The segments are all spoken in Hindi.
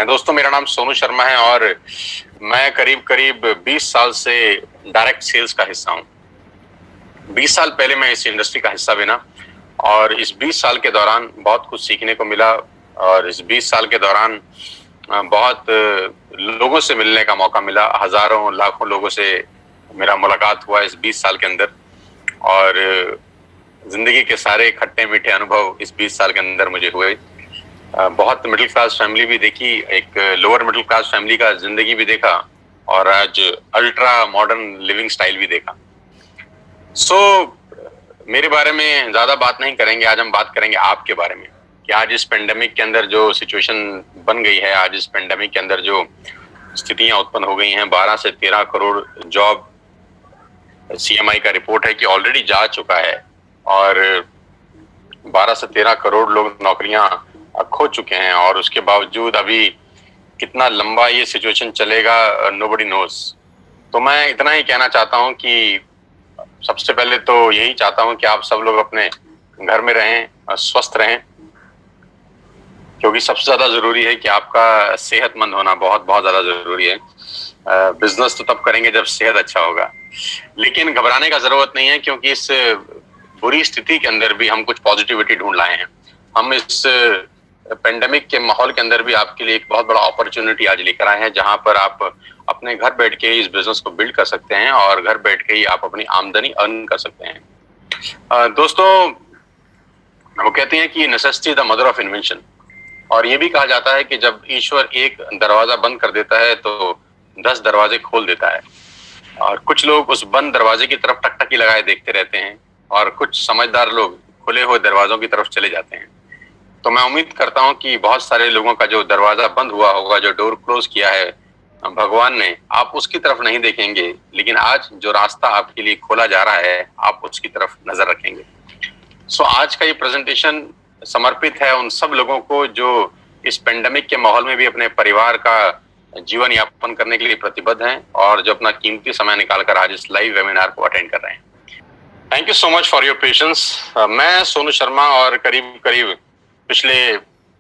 रहे हैं। दोस्तों, मेरा नाम सोनू शर्मा है और मैं करीब करीब 20 साल से डायरेक्ट सेल्स का हिस्सा हूँ। 20 साल पहले मैं इस इंडस्ट्री का हिस्सा बना और इस 20 साल के दौरान बहुत कुछ सीखने को मिला और इस 20 साल के दौरान बहुत लोगों से मिलने का मौका मिला। हजारों लाखों लोगों से मेरा मुलाकात हुआ इस 20 साल के अंदर और जिंदगी के सारे खट्टे मीठे अनुभव इस 20 साल के अंदर मुझे हुए। बहुत मिडिल क्लास फैमिली भी देखी, एक लोअर मिडिल क्लास फैमिली का जिंदगी भी देखा और आज अल्ट्रा मॉडर्न लिविंग स्टाइल भी देखा। मेरे बारे में ज्यादा बात नहीं करेंगे, आज हम बात करेंगे आपके बारे में कि आज इस पेंडेमिक के अंदर जो सिचुएशन बन गई है, आज इस पेंडेमिक के अंदर जो स्थितियां उत्पन्न हो गई हैं, 12 से 13 करोड़ जॉब सीएमआई का रिपोर्ट है कि ऑलरेडी जा चुका है और 12 से 13 करोड़ लोग नौकरियां खो चुके हैं और उसके बावजूद अभी कितना लंबा ये सिचुएशन चलेगा, नोबडी नोज। तो मैं इतना ही कहना चाहता हूं कि सबसे पहले तो यही चाहता हूं कि आप सब लोग अपने घर में रहें, स्वस्थ रहें, क्योंकि सबसे ज्यादा जरूरी है कि आपका सेहतमंद होना बहुत बहुत ज्यादा जरूरी है। बिजनेस तो तब करेंगे जब सेहत अच्छा होगा, लेकिन घबराने का जरूरत नहीं है क्योंकि इस बुरी स्थिति के अंदर भी हम कुछ पॉजिटिविटी ढूंढ लाए हैं। हम इस पेंडेमिक के माहौल के अंदर भी आपके लिए एक बहुत बड़ा अपॉर्चुनिटी आज लेकर आए हैं, जहां पर आप अपने घर बैठ के इस बिजनेस को बिल्ड कर सकते हैं और घर बैठ के ही आप अपनी आमदनी अर्न कर सकते हैं। दोस्तों, वो कहते हैं कि necessity the mother of invention, और ये भी कहा जाता है कि जब ईश्वर एक दरवाजा बंद कर देता है तो 10 दरवाजे खोल देता है। और कुछ लोग उस बंद दरवाजे की तरफ टकटकी लगाए देखते रहते हैं और कुछ समझदार लोग खुले हुए दरवाजों की तरफ चले जाते हैं। तो मैं उम्मीद करता हूं कि बहुत सारे लोगों का जो दरवाजा बंद हुआ होगा, जो डोर क्लोज किया है भगवान ने, आप उसकी तरफ नहीं देखेंगे, लेकिन आज जो रास्ता आपके लिए खोला जा रहा है आप उसकी तरफ नजर रखेंगे। आज का ये प्रेजेंटेशन समर्पित है उन सब लोगों को जो इस पेंडेमिक के माहौल में भी अपने परिवार का जीवन यापन करने के लिए प्रतिबद्ध हैं और जो अपना कीमती समय निकालकर आज इस लाइव वेबिनार को अटेंड कर रहे हैं। Thank you so much for your patience. मैं सोनू शर्मा और करीब करीब पिछले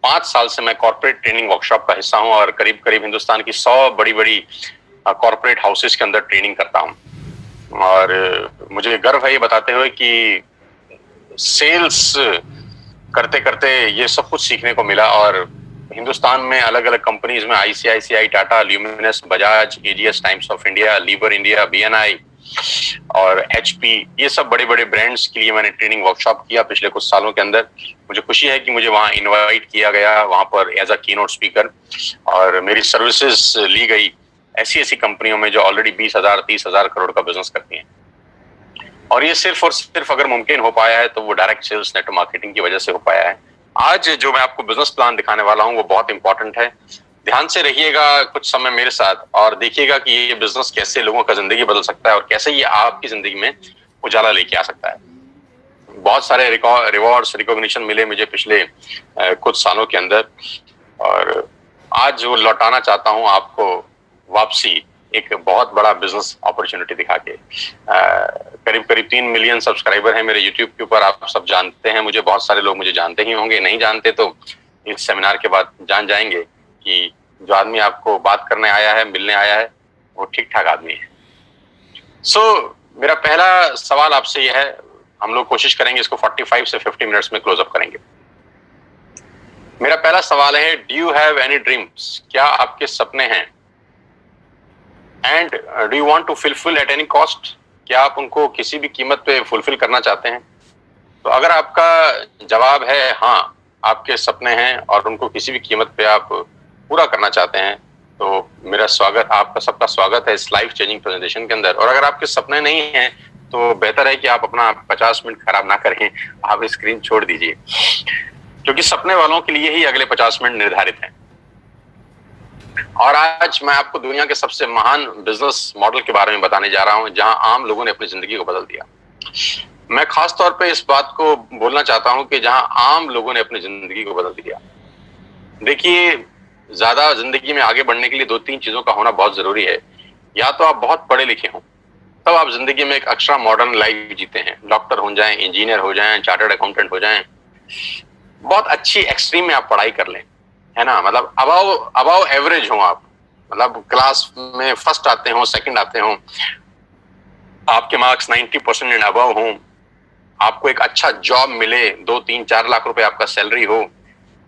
5 साल से मैं कॉर्पोरेट ट्रेनिंग वर्कशॉप का हिस्सा हूं और करीब करीब हिंदुस्तान की 100 बड़ी बड़ी कॉर्पोरेट हाउसेस के अंदर ट्रेनिंग करता हूं। और मुझे गर्व है ये बताते हुए कि सेल्स करते करते ये सब कुछ सीखने को मिला और हिंदुस्तान में अलग अलग कंपनीज में ICICI, Tata, Luminous, Bajaj, AGS, Times of India, Lever India, BNI और एचपी, ये सब बड़े बड़े ब्रांड्स के लिए मैंने ट्रेनिंग वर्कशॉप किया पिछले कुछ सालों के अंदर। मुझे खुशी है कि मुझे वहां इनवाइट किया गया, वहां पर एज अ कीनोट स्पीकर, और मेरी सर्विसेज ली गई ऐसी ऐसी कंपनियों में जो ऑलरेडी 20,000 30,000 करोड़ का बिजनेस करती हैं। और ये सिर्फ और सिर्फ अगर मुमकिन हो पाया है तो वो डायरेक्ट सेल्स नेटवर्क मार्केटिंग की वजह से हो पाया है। आज जो मैं आपको बिजनेस प्लान दिखाने वाला हूं वो बहुत इंपॉर्टेंट है। ध्यान से रहिएगा कुछ समय मेरे साथ और देखिएगा कि ये बिजनेस कैसे लोगों का जिंदगी बदल सकता है और कैसे ये आपकी जिंदगी में उजाला लेके आ सकता है। बहुत सारे रिवॉर्ड्स, रिकॉग्निशन मिले मुझे पिछले कुछ सालों के अंदर और आज वो लौटाना चाहता हूं आपको वापसी एक बहुत बड़ा बिजनेस अपॉर्चुनिटी दिखा के। करीब करीब 3 मिलियन सब्सक्राइबर हैं मेरे यूट्यूब के ऊपर, आप सब जानते हैं मुझे, बहुत सारे लोग मुझे जानते ही होंगे, नहीं जानते तो इस सेमिनार के बाद जान जाएंगे कि जो आदमी आपको बात करने आया है, मिलने आया है, वो ठीक ठाक आदमी है। मेरा पहला सवाल आपसे यह है, हम लोग कोशिश करेंगे इसको 45 से 50 मिनट्स में क्लोज अप करेंगे। मेरा पहला सवाल है, do you have any dreams? क्या आपके सपने हैं? And do you want to fulfil at any cost? क्या आप उनको किसी भी कीमत पे फुलफिल करना चाहते हैं? तो अगर आपका जवाब है हाँ, आपके सपने हैं और उनको किसी भी कीमत पे आप पूरा करना चाहते हैं, तो मेरा स्वागत, आपका सबका स्वागत है इस लाइफ चेंजिंग प्रेजेंटेशन के अंदर। और अगर आपके सपने नहीं हैं तो बेहतर है कि आप अपना 50 मिनट खराब ना करें, आप स्क्रीन छोड़ दीजिए, क्योंकि सपने वालों के लिए ही अगले 50 मिनट निर्धारित हैं। और आज मैं आपको दुनिया के सबसे महान बिजनेस मॉडल के बारे में बताने जा रहा हूं जहां आम लोगों ने अपनी जिंदगी को बदल दिया। मैं खास तौर पे इस बात को बोलना चाहता हूं कि जहां आम लोगों ने अपनी जिंदगी को बदल दिया। देखिए, ज्यादा जिंदगी में आगे बढ़ने के लिए 2-3 चीजों का होना बहुत जरूरी है। या तो आप बहुत पढ़े लिखे हों, तब आप जिंदगी में एक एक्स्ट्रा मॉडर्न लाइफ जीते हैं, डॉक्टर हो जाएं, इंजीनियर हो जाएं, चार्टर्ड अकाउंटेंट हो जाएं, बहुत अच्छी एक्सट्रीम में आप पढ़ाई कर लें, है ना, मतलब अबाव अबाव एवरेज हो आप, मतलब क्लास में फर्स्ट आते हो, सेकंड आते हो, आपके मार्क्स 90% एंड अबाव हो, आपको एक अच्छा जॉब मिले, 2-3-4 लाख रुपए आपका सैलरी हो,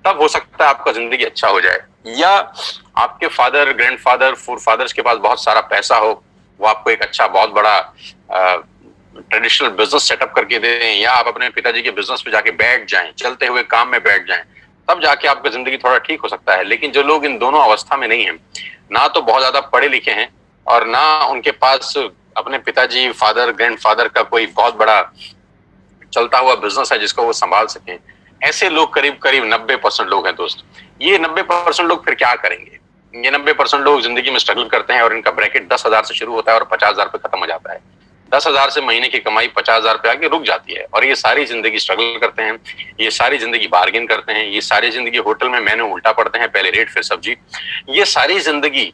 तब हो सकता है आपका जिंदगी अच्छा हो जाए। या आपके फादर, ग्रैंडफादर, फोरफादर्स के पास बहुत सारा पैसा हो, वो आपको एक अच्छा बहुत बड़ा ट्रेडिशनल बिजनेस सेटअप करके दें, या आप अपने पिताजी के बिजनेस पे जाके बैठ जाएं, चलते हुए काम में बैठ जाएं, तब जाके आपका जिंदगी थोड़ा ठीक हो सकता है। लेकिन जो लोग इन दोनों अवस्था में नहीं है, ना तो बहुत ज्यादा पढ़े लिखे हैं और ना उनके पास अपने पिताजी, फादर, ग्रैंडफादर का कोई बहुत बड़ा चलता हुआ बिजनेस है जिसको वो संभाल सकें, ऐसे लोग करीब करीब 90% लोग हैं दोस्त। ये 90% लोग फिर क्या करेंगे? ये 90% लोग जिंदगी में स्ट्रगल करते हैं और इनका ब्रैकेट 10,000 से शुरू होता है और 50,000 पे खत्म हो जाता है। 10,000 से महीने की कमाई 50,000 पे आके रुक जाती है, और ये सारी जिंदगी स्ट्रगल करते हैं, ये सारी जिंदगी बार्गेन करते हैं, ये सारी जिंदगी होटल में मेन्यू उल्टा पड़ते हैं, पहले रेट फिर सब्जी, ये सारी जिंदगी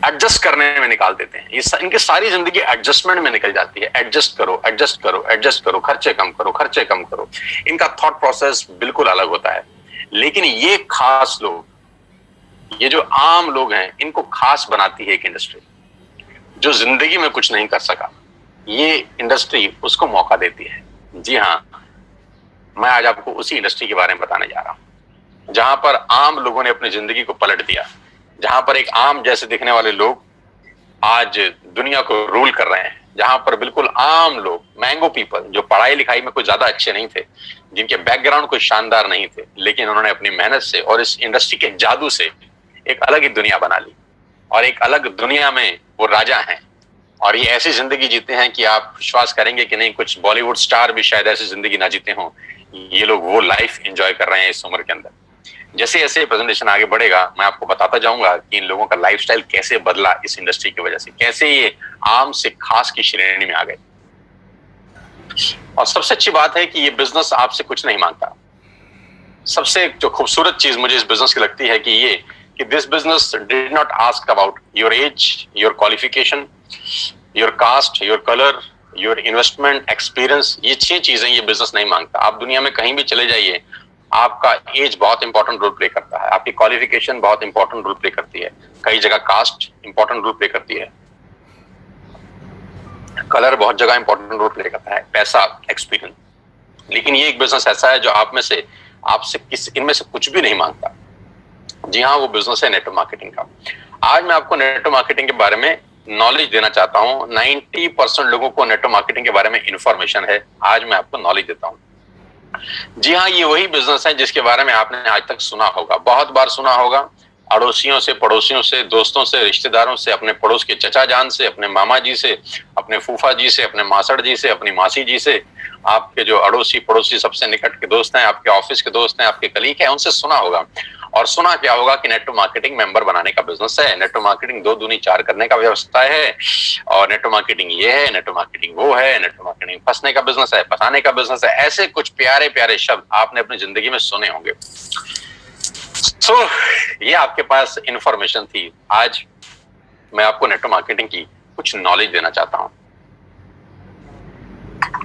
एडजस्ट करने में निकाल देते हैं। इनकी सारी जिंदगी एडजस्टमेंट में निकल जाती है। एडजस्ट करो, एडजस्ट करो, एडजस्ट करो, खर्चे कम करो, खर्चे कम करो। इनका थॉट प्रोसेस बिल्कुल अलग होता है। लेकिन ये खास लोग, ये जो आम लोग हैं, इनको खास बनाती है एक इंडस्ट्री। जो जिंदगी में कुछ नहीं कर सका, ये इंडस्ट्री उसको मौका देती है। जी हाँ, मैं आज आपको उसी इंडस्ट्री के बारे में बताने जा रहा हूं, जहां पर आम लोगों ने अपनी जिंदगी को पलट दिया, जहां पर एक आम जैसे दिखने वाले लोग आज दुनिया को रूल कर रहे हैं, जहां पर बिल्कुल आम लोग, मैंगो पीपल, जो पढ़ाई लिखाई में कुछ ज्यादा अच्छे नहीं थे, जिनके बैकग्राउंड कोई शानदार नहीं थे, लेकिन उन्होंने अपनी मेहनत से और इस इंडस्ट्री के जादू से एक अलग ही दुनिया बना ली, और एक अलग दुनिया में वो राजा हैं। और ये ऐसी जिंदगी जीते हैं कि आप विश्वास करेंगे कि नहीं, कुछ बॉलीवुड स्टार भी शायद ऐसी जिंदगी ना जीते हों। ये लोग वो लाइफ एंजॉय कर रहे हैं इस उम्र के अंदर। जैसे जैसे प्रेजेंटेशन आगे बढ़ेगा, मैं आपको बताता जाऊंगा कि इन लोगों का लाइफस्टाइल कैसे बदला इस इंडस्ट्री की वजह से, कैसे ये आम से खास की श्रेणी में आ गए। और सबसे अच्छी बात है कि ये बिजनेस आपसे कुछ नहीं मांगता। सबसे जो खूबसूरत चीज मुझे इस बिजनेस की लगती है कि this business did not ask about your age, your qualification, your cast, your colour, your investment experience. ये 6 चीजें ये बिजनेस नहीं मांगता। आप दुनिया में कहीं भी चले जाइए, आपका एज बहुत इंपॉर्टेंट रोल प्ले करता है, आपकी क्वालिफिकेशन बहुत इंपॉर्टेंट रोल प्ले करती है, कई जगह कास्ट इंपॉर्टेंट रोल प्ले करती है, कलर बहुत जगह इंपॉर्टेंट रोल प्ले करता है, पैसा, एक्सपीरियंस। लेकिन ये एक बिजनेस ऐसा है जो आपसे इनमें से कुछ भी नहीं मांगता। जी हाँ, वो बिजनेस है नेटवर्क मार्केटिंग का। आज मैं आपको नेटवर्क मार्केटिंग के बारे में नॉलेज देना चाहता हूँ। 90% लोगों को नेटवर्क मार्केटिंग के बारे में इंफॉर्मेशन है, आज मैं आपको नॉलेज देता हूँ। जी हाँ, ये वही बिजनेस है जिसके बारे में आपने आज तक सुना होगा, बहुत बार सुना होगा, अड़ोसियों से, पड़ोसियों से, दोस्तों से, रिश्तेदारों से, अपने पड़ोस के चचा जान से, अपने मामा जी से, अपने फूफा जी से, अपने मासड़ जी से, अपनी मासी जी से, आपके जो अड़ोसी पड़ोसी सबसे निकट के दोस्त हैं, आपके ऑफिस के दोस्त हैं, आपके कलीग हैं, उनसे सुना होगा। और सुना क्या होगा कि नेटवर्क मार्केटिंग मेंबर बनाने का बिजनेस है, नेटवर्क मार्केटिंग 2 दूनी 4 करने का व्यवस्था है, और नेटवर्क मार्केटिंग ये है, नेटवर्क मार्केटिंग वो है, नेटवर्क मार्केटिंग फंसने का बिजनेस है, फंसाने का बिजनेस है। ऐसे कुछ प्यारे प्यारे शब्द आपने अपनी जिंदगी में सुने होंगे। ये आपके पास इंफॉर्मेशन थी। आज मैं आपको नेटवर्क मार्केटिंग की कुछ नॉलेज देना चाहता हूं।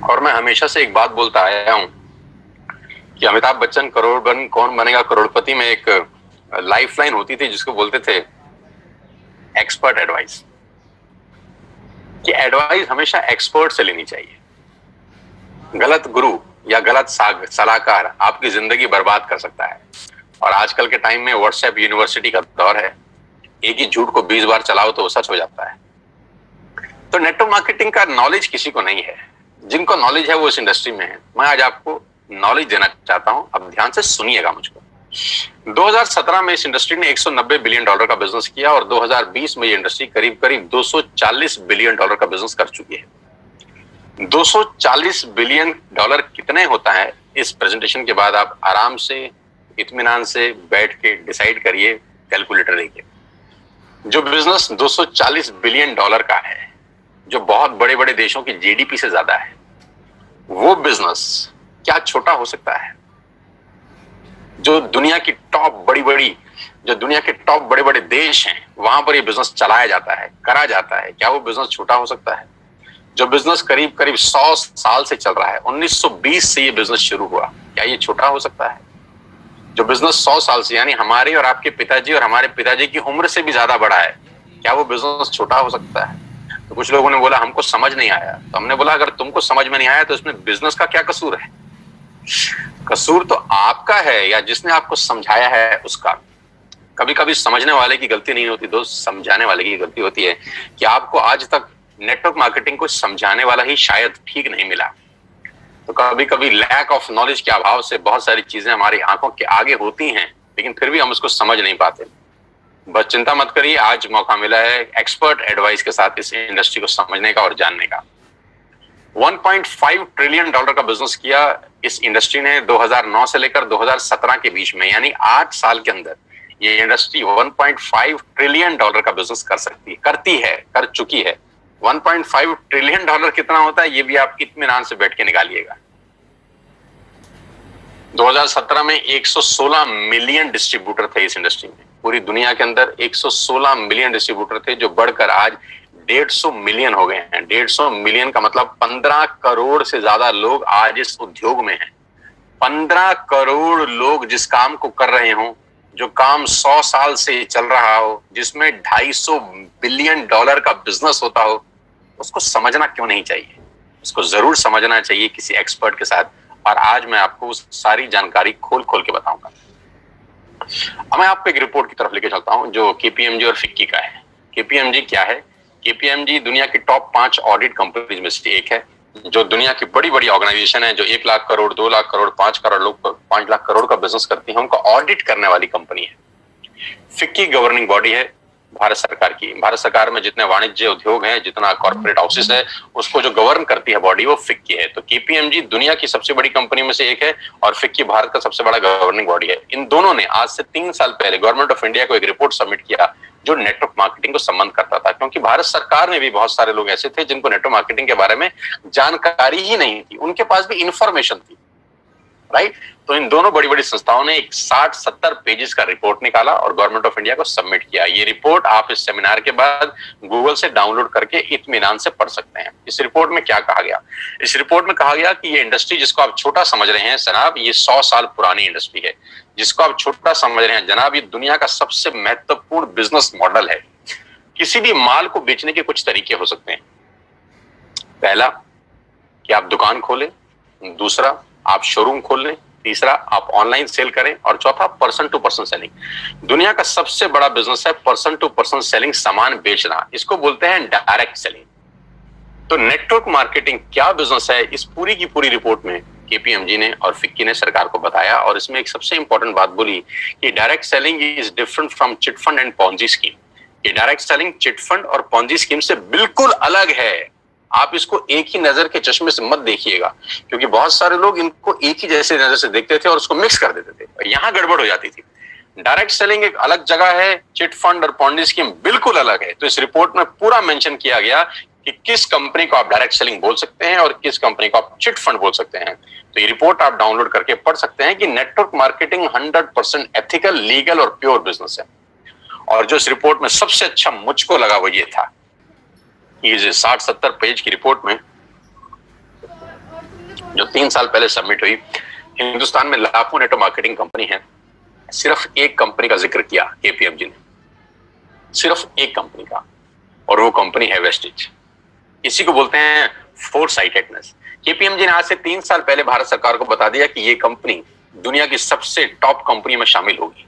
और मैं हमेशा से एक बात बोलता आया हूं कि अमिताभ बच्चन कौन बनेगा करोड़पति में एक लाइफलाइन होती थी जिसको बोलते थे एक्सपर्ट एडवाइस, कि एडवाइस हमेशा एक्सपर्ट से लेनी चाहिए। गलत गुरु या गलत सलाहकार आपकी जिंदगी बर्बाद कर सकता है। और आजकल के टाइम में व्हाट्सएप यूनिवर्सिटी का दौर है, एक ही झूठ को 20 बार चलाओ तो वो सच हो जाता है। तो नेटवर्क मार्केटिंग का नॉलेज किसी को नहीं है, जिनको नॉलेज है वो इस इंडस्ट्री में है। मैं आज आपको नॉलेज देना चाहता हूं, अब ध्यान से सुनिएगा मुझको। 2017 में इस इंडस्ट्री ने $190 बिलियन का बिजनेस किया, और 2020 में ये इंडस्ट्री करीब करीब $240 बिलियन का बिजनेस कर चुकी है। $240 बिलियन कितने होता है, इस प्रेजेंटेशन के बाद आप आराम से, इत्मीनान से बैठ के डिसाइड करिए, कैलकुलेटर लेके। जो बिजनेस $240 बिलियन का है, जो बहुत बड़े बड़े देशों की जीडीपी से ज्यादा है, वो बिजनेस क्या छोटा हो सकता है? जो दुनिया की दुनिया के टॉप बड़े बड़े देश हैं, वहां पर ये बिजनेस चलाया जाता है, करा जाता है, क्या वो बिजनेस छोटा हो सकता है? जो बिजनेस करीब करीब 100 साल से चल रहा है, 1920 से ये बिजनेस शुरू हुआ, क्या ये छोटा हो सकता है? जो बिजनेस 100 साल से, यानी हमारे और आपके पिताजी और हमारे पिताजी की उम्र से भी ज्यादा बड़ा है, क्या वो बिजनेस छोटा हो सकता है? तो कुछ लोगों ने बोला हमको समझ नहीं आया। तो हमने बोला अगर तुमको समझ में नहीं आया तो इसमें बिजनेस का क्या कसूर है? कसूर तो आपका है या जिसने आपको समझाया है उसका। कभी कभी समझने वाले की गलती नहीं होती दोस्त, समझाने वाले की गलती होती है कि आपको आज तक नेटवर्क मार्केटिंग को समझाने वाला ही शायद ठीक नहीं मिला। तो कभी कभी लैक ऑफ नॉलेज के अभाव से बहुत सारी चीजें हमारी आंखों के आगे होती हैं, लेकिन फिर भी हम उसको समझ नहीं पाते। बस चिंता मत करिए, आज मौका मिला है एक्सपर्ट एडवाइस के साथ इस इंडस्ट्री को समझने का और जानने का। 1.5 ट्रिलियन डॉलर का बिजनेस किया इस इंडस्ट्री ने 2009 से लेकर 2017 के बीच में, यानी 8 साल के अंदर ये इंडस्ट्री 1.5 ट्रिलियन डॉलर का बिजनेस कर चुकी है। 1.5 ट्रिलियन डॉलर कितना होता है ये भी आप इत्मीनान से बैठ के निकालिएगा। 2017 में 116 मिलियन डिस्ट्रीब्यूटर थे इस इंडस्ट्री में। पूरी दुनिया के अंदर 116 मिलियन डिस्ट्रीब्यूटर थे, जो बढ़कर आज 150 मिलियन हो गए हैं। 150 मिलियन का मतलब 15 करोड़ से ज्यादा लोग आज इस उद्योग में हैं। 15 करोड़ लोग जिस काम को कर रहे हों, जो काम 100 साल से चल रहा हो, जिसमें 250 बिलियन डॉलर का बिजनेस होता हो, उसको समझना क्यों नहीं चाहिए? उसको जरूर समझना चाहिए किसी एक्सपर्ट के साथ। और आज मैं आपको उस सारी जानकारी खोल खोल के बताऊंगा। अब मैं आपको एक रिपोर्ट की तरफ लेके चलता हूं जो केपीएमजी और फिक्की का है। केपीएमजी क्या है? केपीएमजी दुनिया की टॉप 5 ऑडिट कंपनीज में से एक है, जो दुनिया की बड़ी बड़ी ऑर्गेनाइजेशन है, जो 1 लाख करोड़, 2 लाख करोड़, 5 लाख करोड़ का बिजनेस करती है, उनको ऑडिट करने वाली कंपनी है। फिक्की गवर्निंग बॉडी है भारत सरकार की। भारत सरकार में जितने वाणिज्य उद्योग हैं, जितना कॉर्पोरेट हाउसेस है, उसको जो गवर्न करती है बॉडी, वो फिक्की है। तो केपीएमजी दुनिया की सबसे बड़ी कंपनी में से एक है और फिक्की भारत का सबसे बड़ा गवर्निंग बॉडी है। इन दोनों ने आज से 3 साल पहले गवर्नमेंट ऑफ इंडिया को एक रिपोर्ट सबमिट किया जो नेटवर्क मार्केटिंग को संबंध करता था, क्योंकि भारत सरकार में भी बहुत सारे लोग ऐसे थे जिनको नेटवर्क मार्केटिंग के बारे में जानकारी ही नहीं थी, उनके पास भी इंफॉर्मेशन थी, राइट। तो इन दोनों बड़ी बड़ी संस्थाओं ने एक 60-70 पेजेस का रिपोर्ट निकाला और गवर्नमेंट ऑफ इंडिया को सबमिट किया। ये रिपोर्ट आप इस सेमिनार के बाद गूगल से डाउनलोड करके इत्मीनान से पढ़ सकते हैं। इस रिपोर्ट में क्या कहा गया? इस रिपोर्ट में कहा गया कि ये इंडस्ट्री जिसको आप छोटा समझ रहे हैं जनाब, ये 100 साल पुरानी इंडस्ट्री है। जिसको आप छोटा समझ रहे हैं जनाब, ये दुनिया का सबसे महत्वपूर्ण बिजनेस मॉडल है। किसी भी माल को बेचने के कुछ तरीके हो सकते हैं। पहला कि आप दुकान खोलें, दूसरा आप शोरूम खोल लें, तीसरा आप ऑनलाइन सेल करें, और चौथा पर्सन टू पर्सन सेलिंग। दुनिया का सबसे बड़ा बिजनेस है पर्सन टू पर्सन सेलिंग, सामान बेचना। इसको बोलते हैं डायरेक्ट सेलिंग। तो नेटवर्क मार्केटिंग क्या बिजनेस है, इस पूरी की पूरी रिपोर्ट में केपीएमजी ने और फिक्की ने सरकार को बताया। और इसमें एक सबसे इंपॉर्टेंट बात बोली कि direct selling is different from chit fund and Ponzi scheme. ये डायरेक्ट सेलिंग चिट फंड और पॉन्जी स्कीम से बिल्कुल अलग है। आप इसको एक ही नजर के चश्मे से मत देखिएगा, क्योंकि बहुत सारे लोग इनको एक ही जैसे नजर से देखते थे और उसको मिक्स कर देते थे, और यहां गड़बड़ हो जाती थी। डायरेक्ट सेलिंग एक अलग जगह है, चिट फंड और पॉन्जी स्कीम बिल्कुल अलग है। तो इस रिपोर्ट में पूरा मेंशन किया गया कि किस कंपनी को आप डायरेक्ट सेलिंग बोल सकते हैं और किस कंपनी को आप चिट फंड बोल सकते हैं। तो ये रिपोर्ट आप डाउनलोड करके पढ़ सकते हैं कि नेटवर्क मार्केटिंग 100% एथिकल, लीगल और प्योर बिजनेस है। और जो इस रिपोर्ट में सबसे अच्छा मुझको लगा वो ये था, ये 60-70 पेज की रिपोर्ट में जो 3 साल पहले सबमिट हुई, हिंदुस्तान में लाखों नेटवर्क मार्केटिंग कंपनी है, सिर्फ एक कंपनी का जिक्र किया केपीएमजी ने, सिर्फ एक कंपनी का, और वो कंपनी है वेस्टेज। इसी को बोलते हैं फोरसाइटेडनेस। केपीएमजी ने आज से 3 साल पहले भारत सरकार को बता दिया कि ये कंपनी दुनिया की सबसे टॉप कंपनी में शामिल होगी।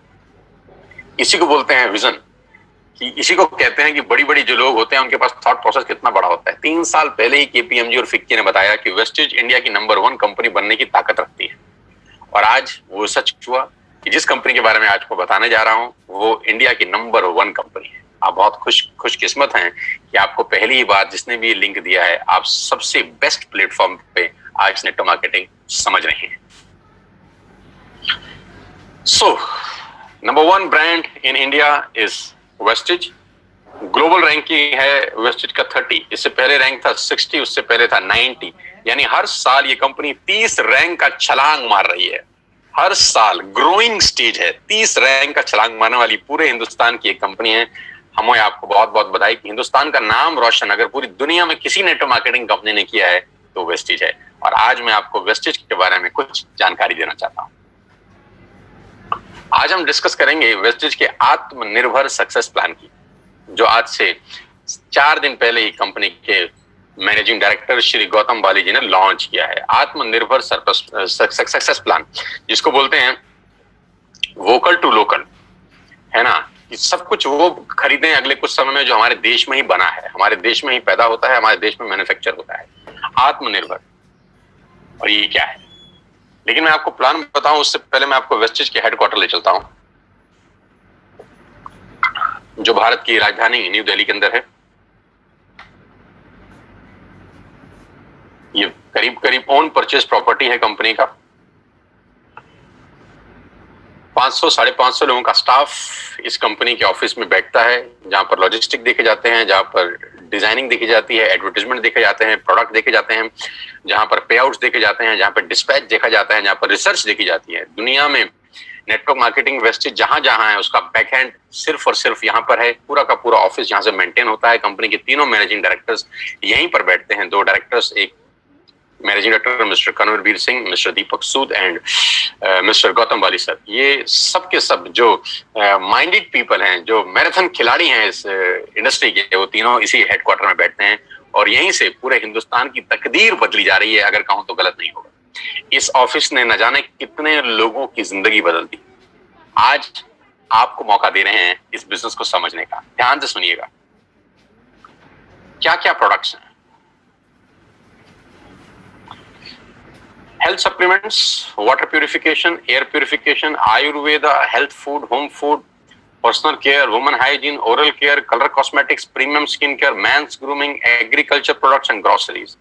इसी को बोलते हैं विजन, कि इसी को कहते हैं कि बड़ी बड़ी जो लोग होते हैं उनके पास थॉट प्रोसेस कितना बड़ा होता है। 3 साल पहले ही केपीएमजी और फिक्की ने बताया कि वेस्टेज इंडिया की नंबर 1 कंपनी बनने की ताकत रखती है, और आज वो सच हुआ कि जिस कंपनी के बारे में आज को बताने जा रहा हूं वो इंडिया की नंबर 1 कंपनी है। आप बहुत खुशकिस्मत हैं कि आपको पहली ही बार जिसने भी लिंक दिया है, आप सबसे बेस्ट प्लेटफॉर्म पे आज नेटवर्क मार्केटिंग समझ रहे हैं। So number 1 brand in India is wastage. Global ranking है वेस्टेज का 30, इससे पहले रैंक था 60, उससे पहले था 90। यानी हर साल ये कंपनी 30 रैंक का छलांग मार रही है। हर साल ग्रोइंग स्टेज है, 30 रैंक का छलांग मारने वाली पूरे हिंदुस्तान की एक कंपनी है। हमें आपको बहुत बहुत बधाई कि हिंदुस्तान का नाम रोशन अगर पूरी दुनिया में किसी नेटवर्क मार्केटिंग कंपनी ने किया है तो वेस्टेज है। और आज मैं आपको वेस्टेज के बारे में कुछ जानकारी देना चाहता हूं। आज हम डिस्कस करेंगे वेस्टेज के आत्मनिर्भर सक्सेस प्लान की, जो आज से 4 दिन पहले ही कंपनी के मैनेजिंग डायरेक्टर श्री गौतम बाली जी ने लॉन्च किया है। आत्मनिर्भर सक्सेस प्लान, जिसको बोलते हैं वोकल टू लोकल, है ना। सब कुछ वो खरीदें अगले कुछ समय में जो हमारे देश में ही बना है, हमारे देश में ही पैदा होता है, हमारे देश में मैन्युफैक्चर होता है। आत्मनिर्भर, और ये क्या है? लेकिन मैं आपको प्लान बताऊं उससे पहले मैं आपको वेस्टेज के हेडक्वार्टर ले चलता हूं, जो भारत की राजधानी न्यू दिल्ली के अंदर है। ये करीब करीब ओन परचेज प्रॉपर्टी है कंपनी का। 500-550 लोगों का स्टाफ इस कंपनी के ऑफिस में बैठता है, जहां पर लॉजिस्टिक देखे जाते हैं, जहां पर डिजाइनिंग देखी जाती है, एडवर्टाइजमेंट देखे जाते हैं, प्रोडक्ट देखे जाते हैं, जहां पर पे आउट्स देखे जाते हैं, जहां पर डिस्पैच देखा जाता है, जहां पर रिसर्च देखी जाती है। दुनिया में नेटवर्क मार्केटिंग वेस्टेज जहां जहां है उसका बैकएंड सिर्फ और सिर्फ यहाँ पर है। पूरा का पूरा ऑफिस यहाँ से मेंटेन होता है। कंपनी के तीनों मैनेजिंग डायरेक्टर्स यहीं पर बैठते हैं। 2 डायरेक्टर्स, एक managing director mister Kanwarveer Singh, mister Deepak Sood and mister Gautam Bali sir. ये सब के सब जो माइंडेड पीपल हैं, जो मैराथन खिलाड़ी हैं इस इंडस्ट्री के, वो तीनों इसी हेडक्वार्टर में बैठते हैं और यहीं से पूरे हिंदुस्तान की तकदीर बदली जा रही है, अगर कहूं तो गलत नहीं होगा। इस ऑफिस ने न जाने कितने लोगों की जिंदगी बदल दी। आज आपको मौका दे रहे हैं इस बिजनेस को समझने का। ध्यान से सुनिएगा, क्या क्या प्रोडक्ट्स हैं। Health supplements, water purification, air purification, Ayurveda, health food, home food, personal care, women hygiene, oral care, colour cosmetics, premium skin care, mains grooming, agriculture products and groceries.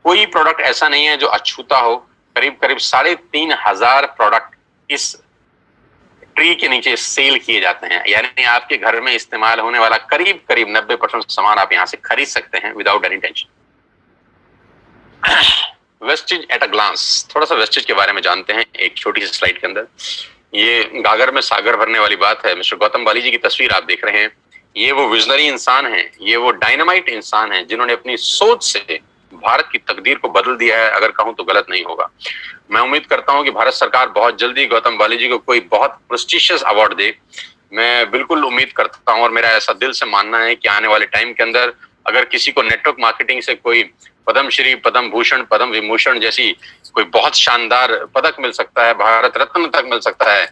कोई प्रोडक्ट ऐसा नहीं है जो अछूता हो। करीब करीब 3,500 प्रोडक्ट इस ट्री के नीचे सेल किए जाते हैं। यानी आपके घर में इस्तेमाल होने वाला करीब करीब 90% सामान आप यहां से खरीद सकते हैं without any tension. Vestige at a glance, थोड़ा सा वेस्टेज के बारे में जानते हैं एक छोटी सी स्लाइड के अंदर। ये गागर में सागर भरने वाली बात है। मिस्टर गौतम बाली जी की तस्वीर आप देख रहे हैं। ये वो विजनरी इंसान हैं, ये वो डायनामाइट इंसान हैं जिन्होंने अपनी सोच से भारत की तकदीर को बदल दिया है, अगर कहूं तो गलत नहीं होगा। मैं उम्मीद करता हूं कि भारत सरकार बहुत जल्दी गौतम बाली जी को कोई बहुत प्रेस्टिशियस अवार्ड दे। मैं बिल्कुल उम्मीद करता हूं और मेरा ऐसा दिल से मानना है कि आने वाले टाइम के अंदर अगर किसी को नेटवर्क मार्केटिंग से कोई पद्मश्री, पद्म भूषण, पद्म विभूषण जैसी कोई बहुत शानदार पदक मिल सकता है, भारत रत्न तक मिल सकता है,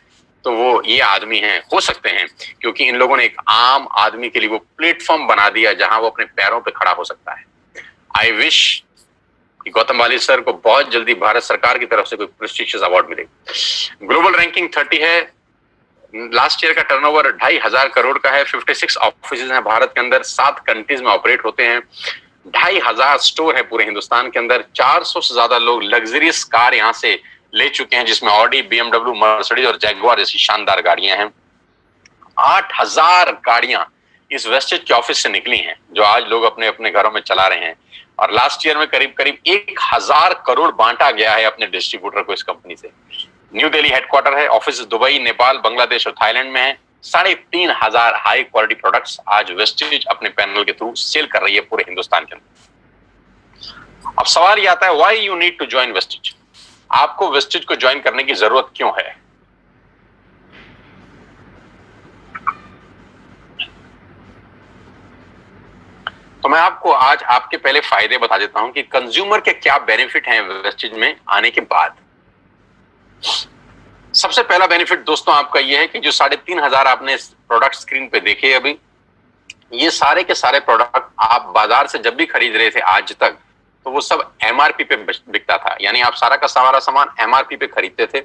तो वो ये आदमी हैं, हो सकते हैं, क्योंकि इन लोगों ने एक आम आदमी के लिए वो प्लेटफॉर्म बना दिया जहां वो अपने पैरों पे खड़ा हो सकता है। आई विश कि गौतम बाली सर को बहुत जल्दी भारत सरकार की तरफ से कोई प्रेस्टिजियस अवार्ड मिले। ग्लोबल रैंकिंग 30 है। लास्ट ईयर का टर्नओवर 2,500 करोड़ का है। 56 ऑफिस हैं भारत के अंदर, 7 कंट्रीज में ऑपरेट होते हैं। 2,500 स्टोर है पूरे हिंदुस्तान के अंदर। 400 से ज्यादा लोग लग्जरियस कार यहाँ से ले चुके हैं, जिसमें ऑडी, BMW, मर्सिडीज और जैगुआर जैसी शानदार गाड़ियां हैं। 8,000 गाड़ियां इस वेस्टेज के ऑफिस से निकली हैं, जो आज लोग अपने अपने घरों में चला रहे हैं। और लास्ट ईयर में करीब करीब 1,000 करोड़ बांटा गया है अपने डिस्ट्रीब्यूटर को इस कंपनी से। न्यू दिल्ली हेडक्वार्टर है। ऑफिस दुबई, नेपाल, बांग्लादेश और थाईलैंड में है। 3,500 हाई क्वालिटी प्रोडक्ट्स आज वेस्टेज अपने पैनल के थ्रू सेल कर रही है पूरे हिंदुस्तान के अंदर। अब सवाल ये आता है, why you need to join Vestige? आपको वेस्टेज को ज्वाइन करने की जरूरत क्यों है? तो मैं आपको आज आपके पहले फायदे बता देता हूं कि कंज्यूमर के क्या बेनिफिट हैं वेस्टेज में आने के बाद। सबसे पहला बेनिफिट दोस्तों आपका यह है कि जो 3,500 आपने प्रोडक्ट स्क्रीन पे देखे अभी, ये सारे के सारे प्रोडक्ट आप बाजार से जब भी खरीद रहे थे आज तक, तो वो सब MRP पे बिकता था। यानी आप सारा का सारा सामान MRP पे खरीदते थे,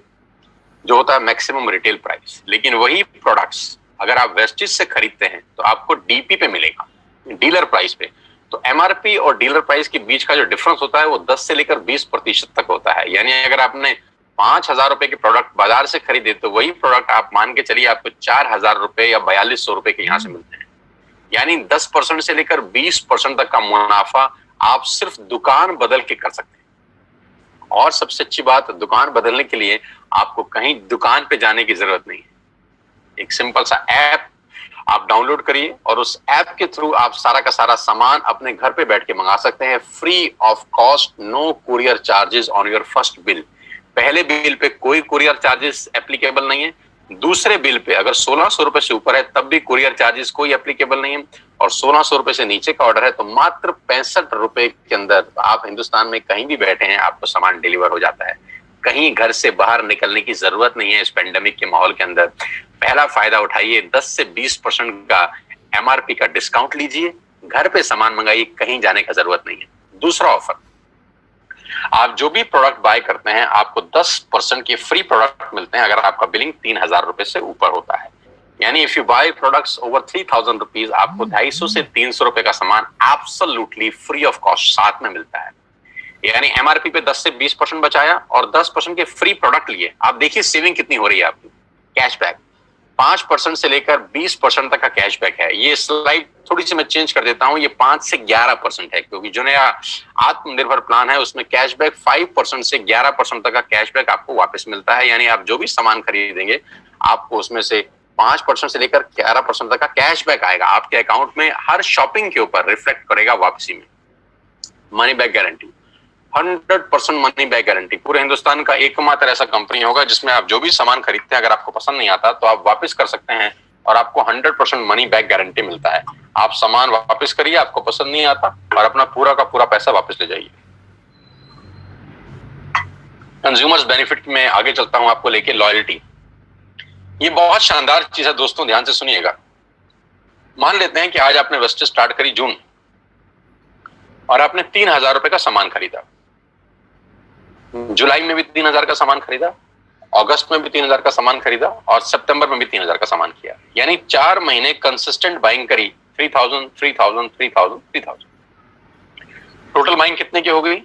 जो होता है मैक्सिमम रिटेल प्राइस। लेकिन वही प्रोडक्ट्स अगर आप वेस्टेज से खरीदते हैं तो आपको DP पे मिलेगा, डीलर प्राइस पे। तो MRP और डीलर प्राइस के बीच का जो डिफरेंस होता है वो 10 से लेकर 20% तक होता है। यानी अगर आपने 5,000 रुपए के प्रोडक्ट बाजार से खरीदे तो वही प्रोडक्ट आप मान के चलिए आपको 4,000 रुपए या 4,200 रुपए के यहां से मिलते हैं। यानी 10% से लेकर 20% तक का मुनाफा आप सिर्फ दुकान बदल के कर सकते हैं। और सबसे अच्छी बात, दुकान बदलने के लिए आपको कहीं दुकान पे जाने की जरूरत नहीं है। एक सिंपल सा ऐप आप डाउनलोड करिए और उस ऐप के थ्रू आप सारा का सारा सामान अपने घर पे बैठ के मंगा सकते हैं, free of cost, no courier charges on your first bill. पहले बिल पे कोई कुरियर चार्जेस एप्लीकेबल नहीं है। दूसरे बिल पे अगर 1600 रुपए से ऊपर है तब भी कुरियर चार्जेस कोई एप्लीकेबल नहीं है, और 1600 रुपए से नीचे का ऑर्डर है तो मात्र 65 रुपए के अंदर आप हिंदुस्तान में कहीं भी बैठे हैं आपको सामान डिलीवर हो जाता है। कहीं घर से बाहर निकलने की जरूरत नहीं है इस पेंडेमिक के माहौल के अंदर। पहला फायदा उठाइए, 10 से 20% का एमआरपी का डिस्काउंट लीजिए, घर पे सामान मंगाइए, कहीं जाने का जरूरत नहीं है। दूसरा ऑफर, आप जो भी प्रोडक्ट बाय करते हैं आपको 10% के फ्री प्रोडक्ट मिलते हैं अगर आपका बिलिंग 3000 रुपए से ऊपर होता है। यानी if you buy products over 3000 rupees आपको 250 से 300 रुपए का सामान एब्सोल्युटली फ्री ऑफ कॉस्ट साथ में मिलता है। यानी एमआरपी पे 10 से 20% बचाया और 10% के फ्री प्रोडक्ट लिए। आप देखिए सेविंग कितनी हो रही है आपकी। कैशबैक 5% से लेकर 20% तक का कैशबैक है। ये स्लाइड थोड़ी सी मैं चेंज कर देता हूं, ये 5 से 11% है क्योंकि जो नया आत्मनिर्भर प्लान है उसमें कैशबैक 5% से 11% तक का कैशबैक आपको वापस मिलता है। यानी आप जो भी सामान खरीदेंगे आपको उसमें से 5% से लेकर 11% तक का कैशबैक आएगा आपके अकाउंट में, हर शॉपिंग के ऊपर रिफ्लेक्ट करेगा वापसी में। Money back guarantee 100% money back guarantee. पूरे हिंदुस्तान का एकमात्र ऐसा कंपनी होगा जिसमें आप जो भी सामान खरीदते हैं अगर आपको पसंद नहीं आता तो आप वापस कर सकते हैं और आपको 100% मनी बैक गारंटी मिलता है। आप सामान वापस करिए, आपको पसंद नहीं आता, और अपना पूरा का पूरा पैसा वापस ले जाइए। कंज्यूमर्स बेनिफिट में आगे चलता हूं आपको लेके। लॉयल्टी, ये बहुत शानदार चीज है दोस्तों, ध्यान से सुनिएगा। मान लेते हैं कि आज आपने वेस्टेज स्टार्ट करी जून और आपने 3000 रुपए का सामान खरीदा, जुलाई में भी 3000 का सामान खरीदा, अगस्त में भी 3000 का सामान खरीदा और सितंबर में भी 3000 का सामान किया। यानी 4 महीने कंसिस्टेंट बाइंग करी, 3000 3000 3000 3000। टोटल बाइंग कितने की हो गई?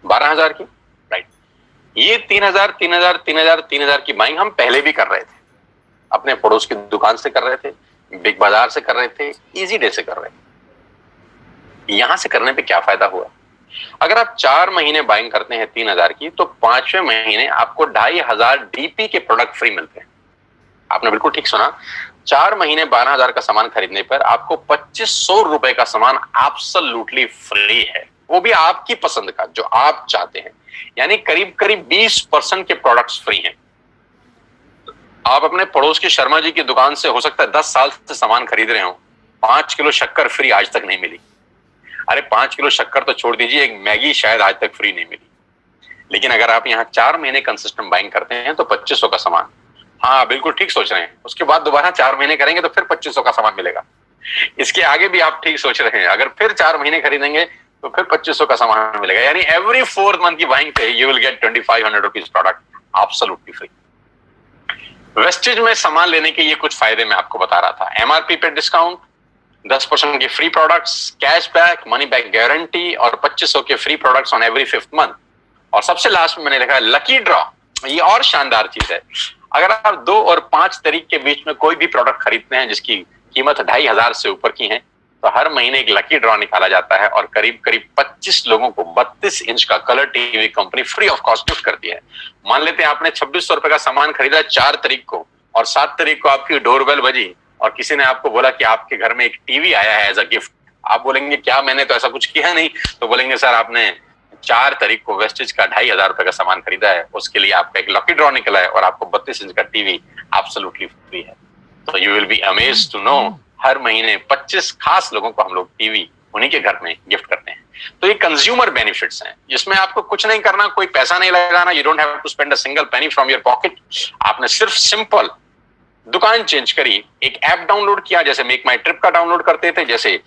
12000 की, राइट। ये 3000 3000 3000 3000 की बाइंग हम पहले भी कर रहे थे, अपने पड़ोस की दुकान से कर रहे थे, बिग बाजार से कर रहे थे, इजी डे से कर रहे थे। यहां से करने पे क्या फायदा हुआ? अगर आप 4 महीने बाइंग करते हैं 3000 की तो 5वें महीने आपको 2500 डीपी के प्रोडक्ट फ्री मिलते हैं। आपने बिल्कुल ठीक सुना, 4 महीने 12000 का सामान खरीदने पर आपको 2500 रुपए का सामान एब्सोल्युटली फ्री है, वो भी आपकी पसंद का जो आप चाहते हैं। यानी करीब करीब 20% के प्रोडक्ट्स फ्री हैं। आप अपने पड़ोस के शर्मा जी की दुकान से हो सकता है 10 साल से सामान खरीद रहे हो, 5 किलो शक्कर फ्री आज तक नहीं मिली। अरे 5 किलो शक्कर तो छोड़ दीजिए, एक मैगी शायद आज तक फ्री नहीं मिली। लेकिन अगर आप यहाँ 4 महीने कंसिस्टेंट बाइंग करते हैं तो 2500 का सामान, हाँ बिल्कुल ठीक सोच रहे हैं, उसके बाद दोबारा 4 महीने करेंगे तो फिर 2500 का सामान मिलेगा। इसके आगे भी आप ठीक सोच रहे हैं, अगर फिर 4 महीने खरीदेंगे तो फिर 2500 का सामान मिलेगा। यानी एवरी 4th मंथ की बाइंग पे you will get 2500 rupees product absolutely free. Wastage में सामान लेने के ये कुछ फायदे मैं आपको बता रहा था। एमआरपी पे डिस्काउंट, 10% के free products, cashback, money back guarantee और 2500 के free products on every 5th month. और सबसे लास्ट में मैंने लिखा है लकी ड्रॉ। ये और शानदार चीज है, अगर आप 2 और 5 तारीख के बीच में कोई भी प्रोडक्ट खरीदते हैं जिसकी कीमत 2500 से ऊपर की है तो हर महीने एक लकी ड्रॉ निकाला जाता है और करीब करीब 25 लोगों को 32 इंच का colour TV company free of cost gift करती है। मान लेते हैं आपने 2600 रुपए का सामान खरीदा 4 तारीख को और 7 तारीख को आपकी डोरबेल बजी और किसी ने आपको बोला कि आपके घर में एक टीवी आया है एज अ गिफ्ट। आप बोलेंगे क्या, मैंने तो ऐसा कुछ किया नहीं। तो बोलेंगे सर आपने 4 तारीख को वेस्टेज का 2500 रुपए का सामान खरीदा है, उसके लिए आपका एक लकी ड्रॉ निकला है और आपको 32 इंच का टीवी एब्सोल्युटली फ्री है। तो you will be amazed to know हर महीने 25 खास लोगों को हम लोग टीवी उन्हीं के घर में गिफ्ट करते हैं। तो ये कंज्यूमर बेनिफिट्स हैं, जिसमें आपको कुछ नहीं करना, कोई पैसा नहीं लगाना, you don't have to spend a single penny from your pocket. आपने सिर्फ सिंपल दुकान चेंज करी, एक ऐप डाउनलोड किया, जैसे मेक माई ट्रिप का डाउनलोड करते थे, जैसे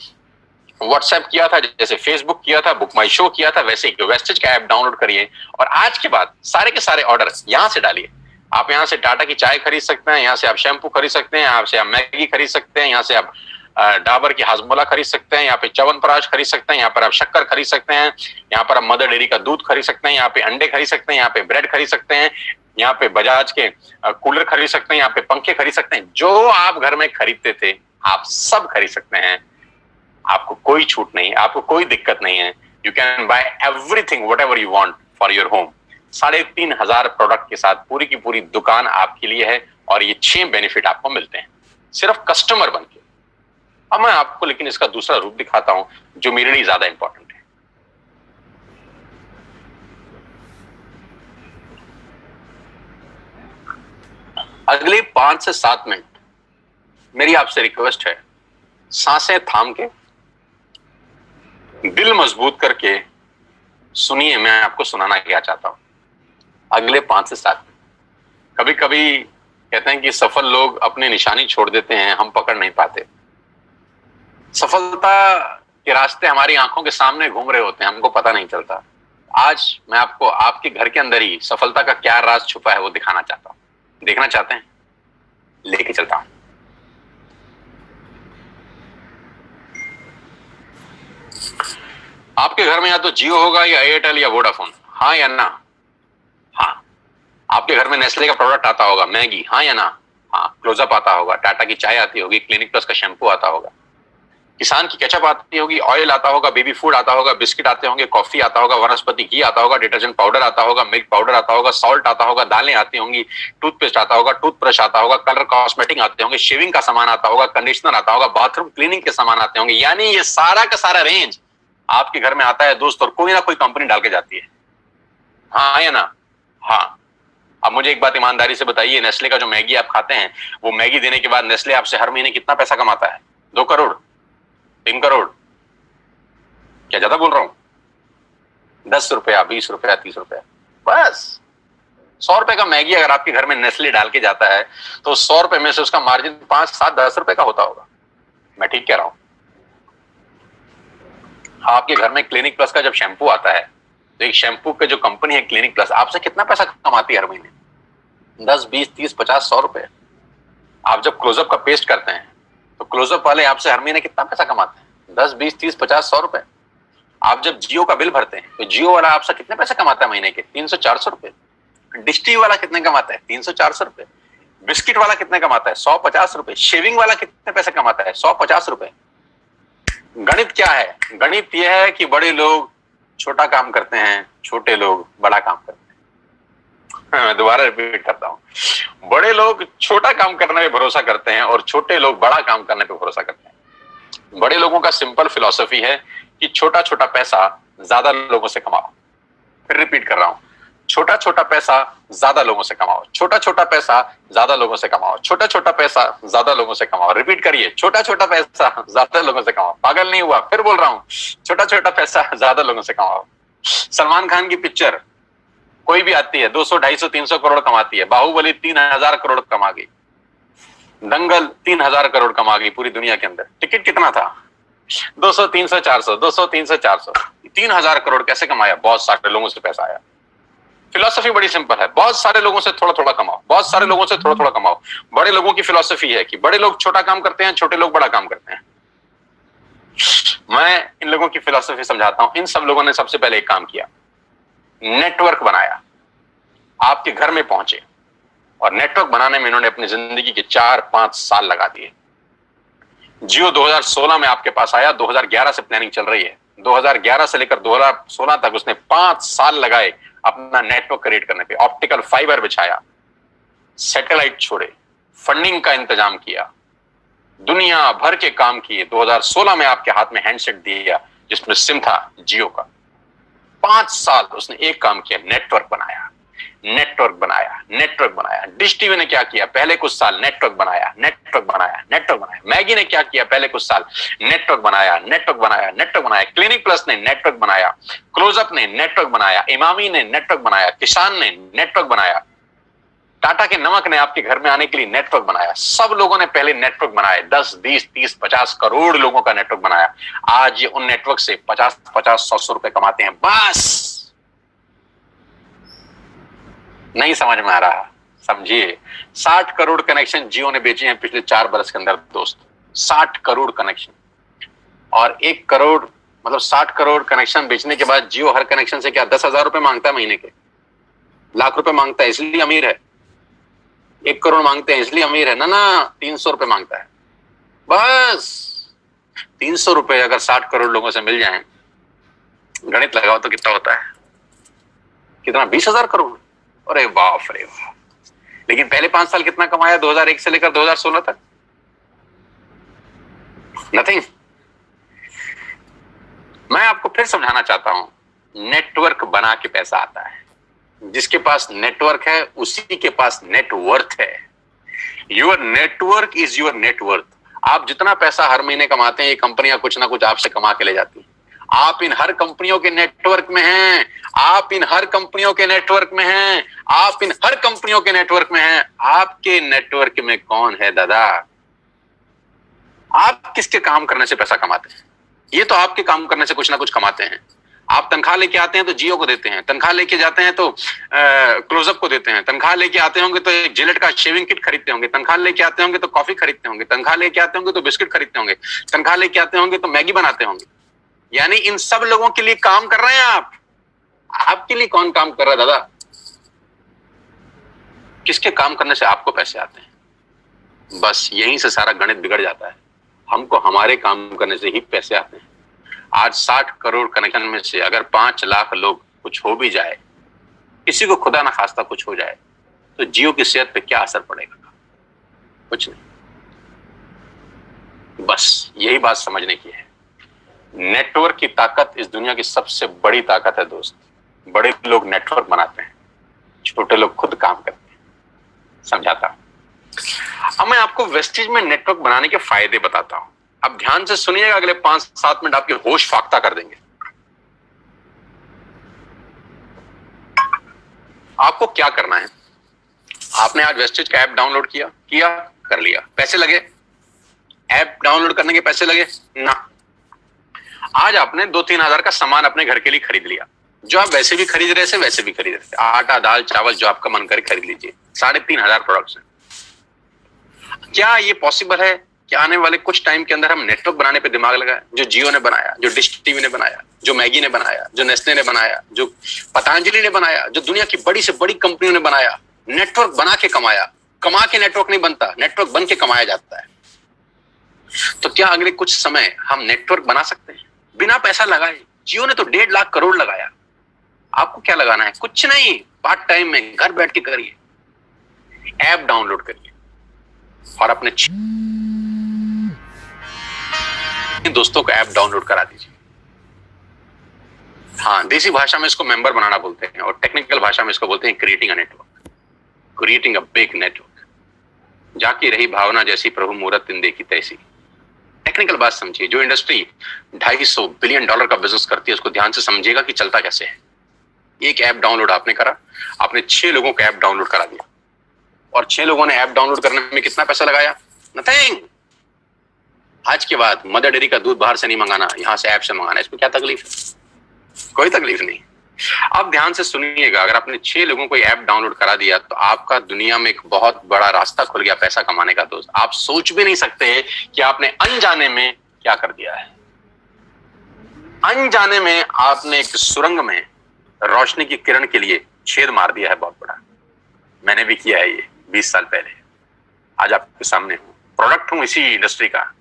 व्हाट्सएप किया था, जैसे फेसबुक किया था, बुक माई शो किया था, वैसे एक वेस्टेज का ऐप डाउनलोड करिए और आज के बाद सारे के सारे ऑर्डर यहां से डालिए। आप यहां से टाटा की चाय खरीद सकते हैं, यहां से आप शैम्पू खरीद सकते हैं, यहाँ से आप मैगी खरीद सकते हैं, यहाँ से आप डाबर की हाजमोला खरीद सकते हैं, यहाँ पे च्यवनप्राश खरीद सकते हैं, यहाँ पर आप शक्कर खरीद सकते हैं, यहाँ पर आप मदर डेयरी का दूध खरीद सकते हैं, यहाँ पे अंडे खरीद सकते हैं, यहाँ पे ब्रेड खरीद सकते हैं, यहाँ पे बजाज के कूलर खरीद सकते हैं, यहाँ पे पंखे खरीद सकते हैं। जो आप घर में खरीदते थे आप सब खरीद सकते हैं। आपको कोई छूट नहीं, आपको कोई दिक्कत नहीं है। You can buy everything what ever you want for your home. 3500 product के साथ पूरी की पूरी दुकान आपके लिए है और ये 6 बेनिफिट आपको मिलते हैं सिर्फ कस्टमर बनके। अब मैं आपको लेकिन इसका दूसरा रूप दिखाता हूं जो मेरे लिए ज्यादा इंपॉर्टेंट है। अगले 5 से 7 मिनट मेरी आपसे रिक्वेस्ट है, सांसें थाम के, दिल मजबूत करके सुनिए मैं आपको सुनाना क्या चाहता हूं। अगले 5 से 7 मिनट। कभी कभी कहते हैं कि सफल लोग अपनी निशानी छोड़ देते हैं, हम पकड़ नहीं पाते। सफलता के रास्ते हमारी आंखों के सामने घूम रहे होते हैं, हमको पता नहीं चलता। आज मैं आपको आपके घर के अंदर ही सफलता का क्या राज छुपा है वो दिखाना चाहता हूं। देखना चाहते हैं? लेके चलता हूं। आपके घर में या तो जियो होगा या एयरटेल या वोडाफोन, हाँ या ना? हाँ। आपके घर में नेस्ले का प्रोडक्ट आता होगा, मैगी, हाँ या ना? हाँ। क्लोजअप आता होगा, टाटा की चाय आती होगी, क्लिनिक प्लस का शैंपू आता होगा, किसान की केचप आती होगी, ऑयल आता होगा, बेबी फूड आता होगा, बिस्किट आते होंगे, कॉफी आता होगा, वनस्पति घी आता होगा, डिटर्जेंट पाउडर आता होगा, मिल्क पाउडर आता होगा, सॉल्ट आता होगा, दालें आती होंगी, टूथपेस्ट आता होगा, टूथब्रश आता होगा, कलर कॉस्मेटिक आते होंगे, शेविंग का सामान आता होगा, कंडीशनर आता होगा, बाथरूम क्लीनिंग के सामान आते होंगे। यानी ये सारा का सारा रेंज आपके घर में आता है दोस्त, और कोई ना कोई कंपनी डाल के जाती है, हाँ या ना? हाँ। अब मुझे एक बात ईमानदारी से बताइए, नेस्ले का जो मैगी आप खाते हैं, वो मैगी देने के बाद नेस्ले आपसे हर महीने कितना पैसा कमाता है? 2 करोड़, 3 करोड़? क्या ज्यादा बोल रहा हूं? 10 रुपया, 20 रुपया, 30 रुपया, बस। 100 रुपए का मैगी अगर आपके घर में नेस्ले डाल के जाता है तो 100 रुपए में से उसका मार्जिन 5, 7, 10 रुपए का होता होगा। मैं ठीक कह रहा हूं? आपके घर में क्लिनिक प्लस का जब शैंपू आता है तो एक शैंपू के जो कंपनी है क्लिनिक प्लस आपसे कितना पैसा कमाती है हर महीने? 10, 20, 30, 50, 100 रुपए। आप जब क्लोजअप का पेस्ट करते हैं तो क्लोजअप वाले आपसे हर महीने कितना पैसा कमाते हैं? 10, 20, 30, 50, 100 रुपए। आप जब जियो का बिल भरते हैं तो जियो वाला आपसे कितने पैसे कमाता है महीने के? 300, 400 रुपए। डिश टीवी वाला कितने कमाता है? 300, 400 रुपए। बिस्किट वाला कितने कमाता है? 150 रुपए। शेविंग वाला कितने पैसे कमाता है? 150 रुपए। गणित क्या है? गणित यह है कि बड़े लोग छोटा काम करते हैं, छोटे लोग बड़ा काम करते हैं। मैं दोबारा रिपीट करता हूं, बड़े लोग छोटा काम करने पे भरोसा करते हैं और छोटे लोग बड़ा काम करने पे भरोसा करते हैं। बड़े लोगों का सिंपल फिलॉसफी है कि छोटा छोटा पैसा ज्यादा लोगों से कमाओ। फिर रिपीट कर रहा हूं, छोटा छोटा पैसा ज्यादा लोगों से कमाओ, छोटा छोटा पैसा ज्यादा लोगों से कमाओ, छोटा छोटा पैसा ज्यादा लोगों से कमाओ। रिपीट करिए, छोटा छोटा पैसा ज्यादा लोगों से कमाओ। पागल नहीं हुआ? फिर बोल रहा हूं, छोटा छोटा पैसा ज्यादा लोगों से कमाओ। सलमान खान की पिक्चर कोई भी आती है 200, 250, 300 करोड़ कमाती है। बाहुबली 3000 करोड़ कमा गई, दंगल 3000 करोड़ कमा गई पूरी दुनिया के अंदर। टिकट कितना था? 200, 300, 400, 200, 300, 400, 3000 करोड़ कैसे कमाया? बहुत सारे लोगों से पैसा आया। फिलॉसफी बड़ी सिंपल है, बहुत सारे लोगों से थोड़ा थोड़ा कमाओ, बहुत सारे लोगों से थोड़ा थोड़ा कमाओ। बड़े लोगों की फिलॉसफी है कि बड़े लोग छोटा काम करते हैं, छोटे लोग बड़ा काम करते हैं। मैं इन लोगों की फिलॉसफी समझाता हूं। इन सब लोगों ने सबसे पहले एक काम किया, नेटवर्क बनाया, आपके घर में पहुंचे, और नेटवर्क बनाने में इन्होंने अपनी जिंदगी के 4-5 साल लगा दिए। जियो 2016 में आपके पास आया, 2011 से प्लानिंग चल रही है। 2011 से लेकर 2016 तक उसने 5 साल लगाए अपना नेटवर्क क्रिएट करने पे। ऑप्टिकल फाइबर बिछाया, सैटेलाइट छोड़े, फंडिंग का इंतजाम किया, दुनिया भर के काम किए। 2016 में आपके हाथ में हैंडसेट दिया जिसमें सिम था जियो का। 5 साल उसने एक काम किया, नेटवर्क बनाया, नेटवर्क बनाया, नेटवर्क बनाया। डिश टीवी ने क्या किया? पहले कुछ साल नेटवर्क बनाया, नेटवर्क बनाया, नेटवर्क बनाया। मैगी ने क्या किया? पहले कुछ साल नेटवर्क बनाया, नेटवर्क बनाया, नेटवर्क बनाया। क्लिनिक प्लस ने नेटवर्क बनाया, क्लोजअप ने नेटवर्क बनाया, इमामी ने नेटवर्क बनाया, किसान ने नेटवर्क बनाया, टाटा के नमक ने आपके घर में आने के लिए नेटवर्क बनाया। सब लोगों ने पहले नेटवर्क बनाए, 10, 20, 30, 50 करोड़ लोगों का नेटवर्क बनाया। आज ये उन नेटवर्क से 50, 100 रुपए कमाते हैं। बस नहीं समझ में आ रहा? समझिए, 60 करोड़ कनेक्शन जियो ने बेचे हैं पिछले 4 बरस के अंदर दोस्त। 60 करोड़ कनेक्शन, और 1 करोड़ मतलब 60 करोड़ कनेक्शन बेचने के बाद जियो हर कनेक्शन से क्या 10,000 रुपए मांगता है महीने के? लाख रुपए मांगता है, इसलिए अमीर है। 1 करोड़ मांगते हैं इसलिए अमीर है ना? 300 रुपए मांगता है। बस 300 रुपए अगर 60 करोड़ लोगों से मिल जाएं, गणित लगाओ तो कितना होता है? कितना? 20,000 करोड़। अरे बाप रे बाप। लेकिन पहले 5 साल कितना कमाया 2001 से लेकर 2016 तक? नथिंग। मैं आपको फिर समझाना चाहता हूं, नेटवर्क बना के पैसा आता है। जिसके पास नेटवर्क है उसी के पास नेटवर्थ है। Your network is your net worth. आप जितना पैसा हर महीने कमाते हैं, ये कंपनियां कुछ ना कुछ आपसे कमा के ले जाती हैं। आप इन हर कंपनियों के नेटवर्क में हैं, आप इन हर कंपनियों के नेटवर्क में हैं, आप इन हर कंपनियों के नेटवर्क में हैं। आपके नेटवर्क में कौन है दादा? आप किसके काम करने से पैसा कमाते हैं? ये तो आपके काम करने से कुछ ना कुछ कमाते हैं। आप तनख्वाह लेके आते हैं तो जियो को देते हैं, तनख्वाह लेके जाते हैं तो क्लोजअप को देते हैं, तनख्वाह लेके आते होंगे तो एक जिलेट का शेविंग किट खरीदते होंगे, तनख्वाह लेके आते होंगे तो कॉफी खरीदते होंगे, तनख्वाह लेके आते होंगे तो बिस्किट खरीदते होंगे, तनख्वाह लेके आते होंगे तो मैगी बनाते होंगे। यानी इन सब लोगों के लिए काम कर रहे हैं आप। आपके लिए कौन काम कर रहा है दादा? किसके काम करने से आपको पैसे आते हैं? बस यहीं से सारा गणित बिगड़ जाता है। हमको हमारे काम करने से ही पैसे आते हैं। आज 60 करोड़ कनेक्शन में से अगर 5 लाख लोग कुछ हो भी जाए, किसी को खुदा ना खास्ता कुछ हो जाए, तो जियो की सेहत पे क्या असर पड़ेगा? कुछ नहीं। बस यही बात समझने की है। नेटवर्क की ताकत इस दुनिया की सबसे बड़ी ताकत है दोस्त। बड़े लोग नेटवर्क बनाते हैं, छोटे लोग खुद काम करते हैं। समझाता हूं। अब मैं आपको वेस्टेज में नेटवर्क बनाने के फायदे बताता हूं। अब ध्यान से सुनिएगा, अगले 5-7 मिनट आपके होश फाख्ता कर देंगे। आपको क्या करना है? आपने आज वेस्टेज का ऐप डाउनलोड किया कर लिया, पैसे लगे? ऐप डाउनलोड करने के पैसे लगे ना? आज आपने 2-3 हजार का सामान अपने घर के लिए खरीद लिया, जो आप वैसे भी खरीद रहे थे वैसे भी खरीद रहे थे। आटा, दाल, चावल, जो आपका मन करे खरीद लीजिए। 3,500 प्रोडक्ट्स हैं। क्या ये पॉसिबल है कि आने वाले कुछ टाइम के अंदर हम नेटवर्क बनाने पे दिमाग लगाएं? जो जियो ने बनाया, जो डिश टीवी ने बनाया, जो मैगी ने बनाया, जो नेस्ले ने बनाया, जो पतंजलि ने बनाया, जो दुनिया की बड़ी से बड़ी कंपनियों ने बनाया, नेटवर्क बना के कमाया। कमा के नेटवर्क नहीं बनता, नेटवर्क बन के कमाया जाता है। तो क्या अगले कुछ समय हम नेटवर्क बना सकते हैं बिना पैसा लगाए? जियो ने तो 1.5 लाख करोड़ लगाया। आपको क्या लगाना है? कुछ नहीं, पार्ट टाइम में घर बैठ के करिए। ऐप डाउनलोड करिए और अपने दोस्तों को ऐप डाउनलोड करा दीजिए। हाँ, देसी भाषा में इसको मेंबर बनाना बोलते हैं और टेक्निकल भाषा में इसको बोलते हैं creating a network, creating a big network. जाकी रही भावना जैसी प्रभु मूरत इन देखी तैसी। टेक्निकल बात समझिए। जो इंडस्ट्री $250 बिलियन का बिजनेस करती है, उसको ध्यान से समझिएगा कि चलता कैसे है। एक ऐप डाउनलोड आपने करा, आपने 6 लोगों को ऐप डाउनलोड करा दिया और 6 लोगों ने ऐप डाउनलोड करने में कितना पैसा लगाया? नथिंग। आज के बाद मदर डेयरी का दूध बाहर से नहीं मंगाना, यहां से ऐप से मंगाना। इसमें क्या तकलीफ है? कोई तकलीफ नहीं। अब ध्यान से सुनिएगा, अगर आपने 6 लोगों को ऐप डाउनलोड करा दिया तो आपका दुनिया में एक बहुत बड़ा रास्ता खुल गया पैसा कमाने का दोस्त। आप सोच भी नहीं सकते कि आपने अनजाने में क्या कर दिया है। अनजाने में आपने एक सुरंग में रोशनी की किरण के लिए छेद मार दिया है बहुत बड़ा। मैंने भी किया है ये 20 साल पहले। आज आपके सामने हूं, प्रोडक्ट हूं इसी इंडस्ट्री का।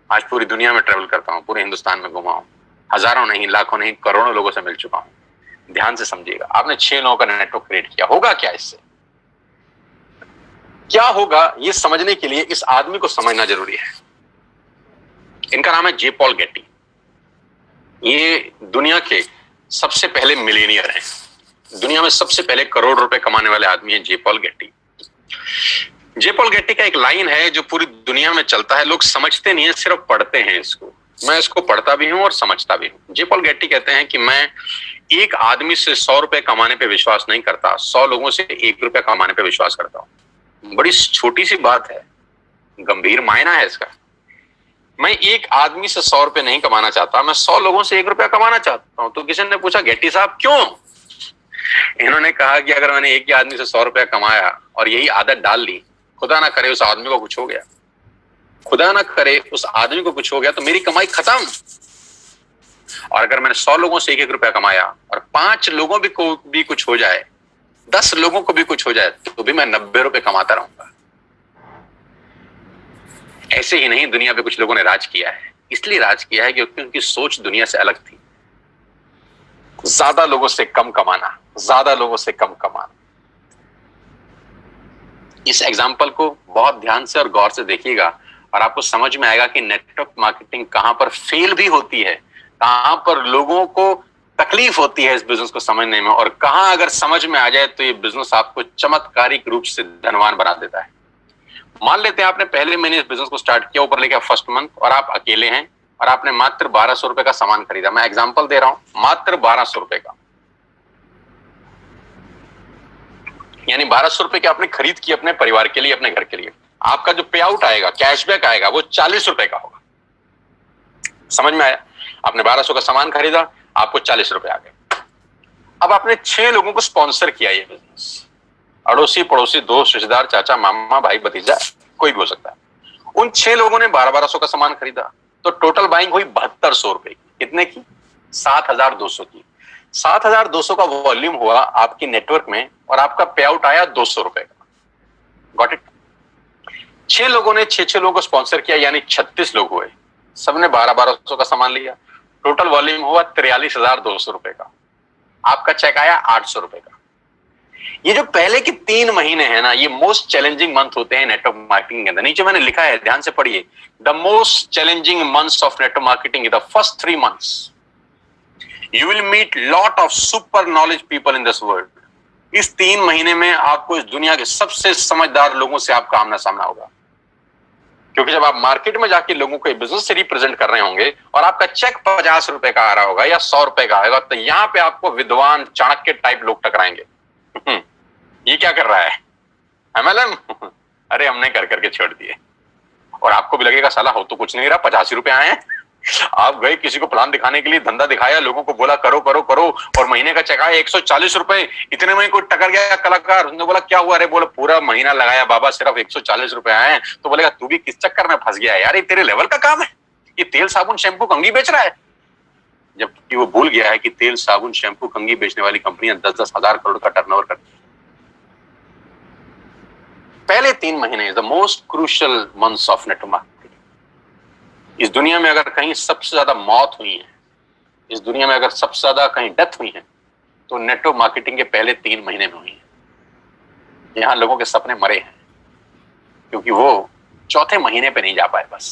आज पूरी दुनिया में ट्रेवल करता हूं, पूरे हिंदुस्तान में घुमा हूं, हजारों नहीं, लाखों नहीं, करोड़ों लोगों से मिल चुका हूं। ध्यान से समझिएगा, आपने 6 लोगों का नेटवर्क क्रिएट किया। होगा क्या इससे? क्या होगा ये समझने के लिए इस आदमी को समझना जरूरी है। इनका नाम है जे पॉल गेटी। ये दुनिया के सबसे पहले मिलियनियर हैं। दुनिया में सबसे पहले करोड़ रुपए कमाने वाले आदमी है जे पॉल गेटी। जे पॉल गेटी का एक लाइन है जो पूरी दुनिया में चलता है। लोग समझते नहीं है, सिर्फ पढ़ते हैं इसको। मैं इसको पढ़ता भी हूं और समझता भी हूं। जे पॉल गेटी कहते हैं कि मैं एक आदमी से 100 रुपए कमाने पे विश्वास नहीं करता, 100 लोगों से 1 रुपया कमाने पे विश्वास करता हूं। बड़ी छोटी सी बात है, गंभीर मायना है इसका। मैं एक आदमी से 100 रुपए नहीं कमाना चाहता, मैं 100 लोगों से 1 रुपया कमाना चाहता हूं। तो किसी ने पूछा, गेटी साहब क्यों? इन्होंने कहा कि अगर मैंने एक ही आदमी से 100 रुपया कमाया और यही आदत डाल ली, खुदा ना करे उस आदमी को कुछ हो गया, खुदा ना करे उस आदमी को कुछ हो गया, तो मेरी कमाई खत्म। और अगर मैंने 100 लोगों से 1-1 रुपया कमाया और 5 लोगों को भी कुछ हो जाए, 10 लोगों को भी कुछ हो जाए, तो भी मैं 90 रुपए कमाता रहूंगा। ऐसे ही नहीं, दुनिया पे कुछ लोगों ने राज किया है। इसलिए राज किया है क्योंकि उनकी सोच दुनिया से अलग थी। ज्यादा लोगों से कम कमाना, ज्यादा लोगों से कम कमाना। इस एग्जाम्पल को बहुत ध्यान से और गौर से देखिएगा और आपको समझ में आएगा कि नेटवर्क मार्केटिंग कहां पर फेल भी होती है, कहां पर लोगों को तकलीफ होती है इस बिजनेस को समझने में, और कहां अगर समझ में आ जाए तो ये बिजनेस आपको चमत्कारिक रूप से धनवान बना देता है। मान लेते हैं आपने पहले महीने इस बिजनेस को स्टार्ट किया, ऊपर लेके फर्स्ट मंथ, और आप अकेले हैं और आपने मात्र 1200 रुपए का सामान खरीदा। मैं एग्जांपल दे रहा हूं, मात्र 1200 रुपए का, यानी 1200 रुपए की आपने खरीद की अपने परिवार के लिए, अपने घर के लिए। आपका जो पे आउट आएगा, कैशबैक आएगा, वो 40 रुपए का होगा। समझ में आया? आपने 1200 का सामान खरीदा, आपको 40 रुपए आ गए। अब आपने 6 लोगों को स्पॉन्सर किया ये बिजनेस, अड़ोसी पड़ोसी, दोस्त, रिश्तेदार, चाचा, मामा, भाई, भतीजा, कोई भी हो सकता है। उन 6 लोगों ने 1200 का सामान खरीदा, तो टोटल बाइंग हुई 7200 रुपए की। कितने की? 7200 की। 7200 का वॉल्यूम हुआ आपकी नेटवर्क में, और आपका पे आउट आया 200 रुपए का। Got it? 6 लोगों ने 6 लोगों को स्पॉन्सर किया, यानी 36 लोग हुए, सबने 1200 का सामान लिया, टोटल वॉल्यूम हुआ 43,200 रुपए का। आपका चेक आया 800 रुपए का। ये जो पहले के 3 महीने हैं ना, ये मोस्ट चैलेंजिंग मंथ होते हैं नेटवर्क मार्केटिंग के अंदर। नीचे मैंने लिखा है, ध्यान से पढ़िए, the most challenging months of network marketing the first 3 months. You will meet lot of super knowledge people in this world. इस 3 महीने में आपको इस दुनिया के सबसे समझदार लोगों से आपका आमना सामना होगा, क्योंकि जब आप मार्केट में जाके लोगों को बिजनेस से रिप्रेजेंट कर रहे होंगे और आपका चेक 50 रुपए का आ रहा होगा या 100 रुपए का आएगा, तो यहाँ पे आपको विद्वान, चाणक्य टाइप लोग टकराएंगे। ये क्या कर रहा है MLM? अरे हमने कर करके छोड़ दिए। और आपको भी लगेगा साला हो तो कुछ नहीं रहा, 85 रुपए आए हैं। आप गए किसी को प्लान दिखाने के लिए, धंधा दिखाया, लोगों को बोला करो करो करो, और महीने का चेक आया 140 रुपए। इतने में कोई टकर गया कलाकार, उसने बोला क्या हुआ? अरे बोला पूरा महीना लगाया बाबा, सिर्फ 140 रुपए आए हैं। तो बोलेगा तू भी किस चक्कर में फंस गया यार, ये तेरे लेवल का काम है, ये तेल साबुन शैम्पू कंघी बेच रहा है। जबकि वो भूल गया है कि तेल साबुन शैम्पू कंघी बेचने वाली कंपनियां 10-10 हजार करोड़ का टर्नओवर करती है। पहले 3 महीने the most crucial months of network marketing. इस दुनिया में अगर कहीं सबसे ज्यादा मौत हुई है, इस दुनिया में अगर सबसे ज्यादा कहीं डेथ हुई है, तो नेटवर्क मार्केटिंग के पहले 3 महीने में हुई है। यहां लोगों के सपने मरे हैं, क्योंकि वो चौथे महीने पे नहीं जा पाए बस।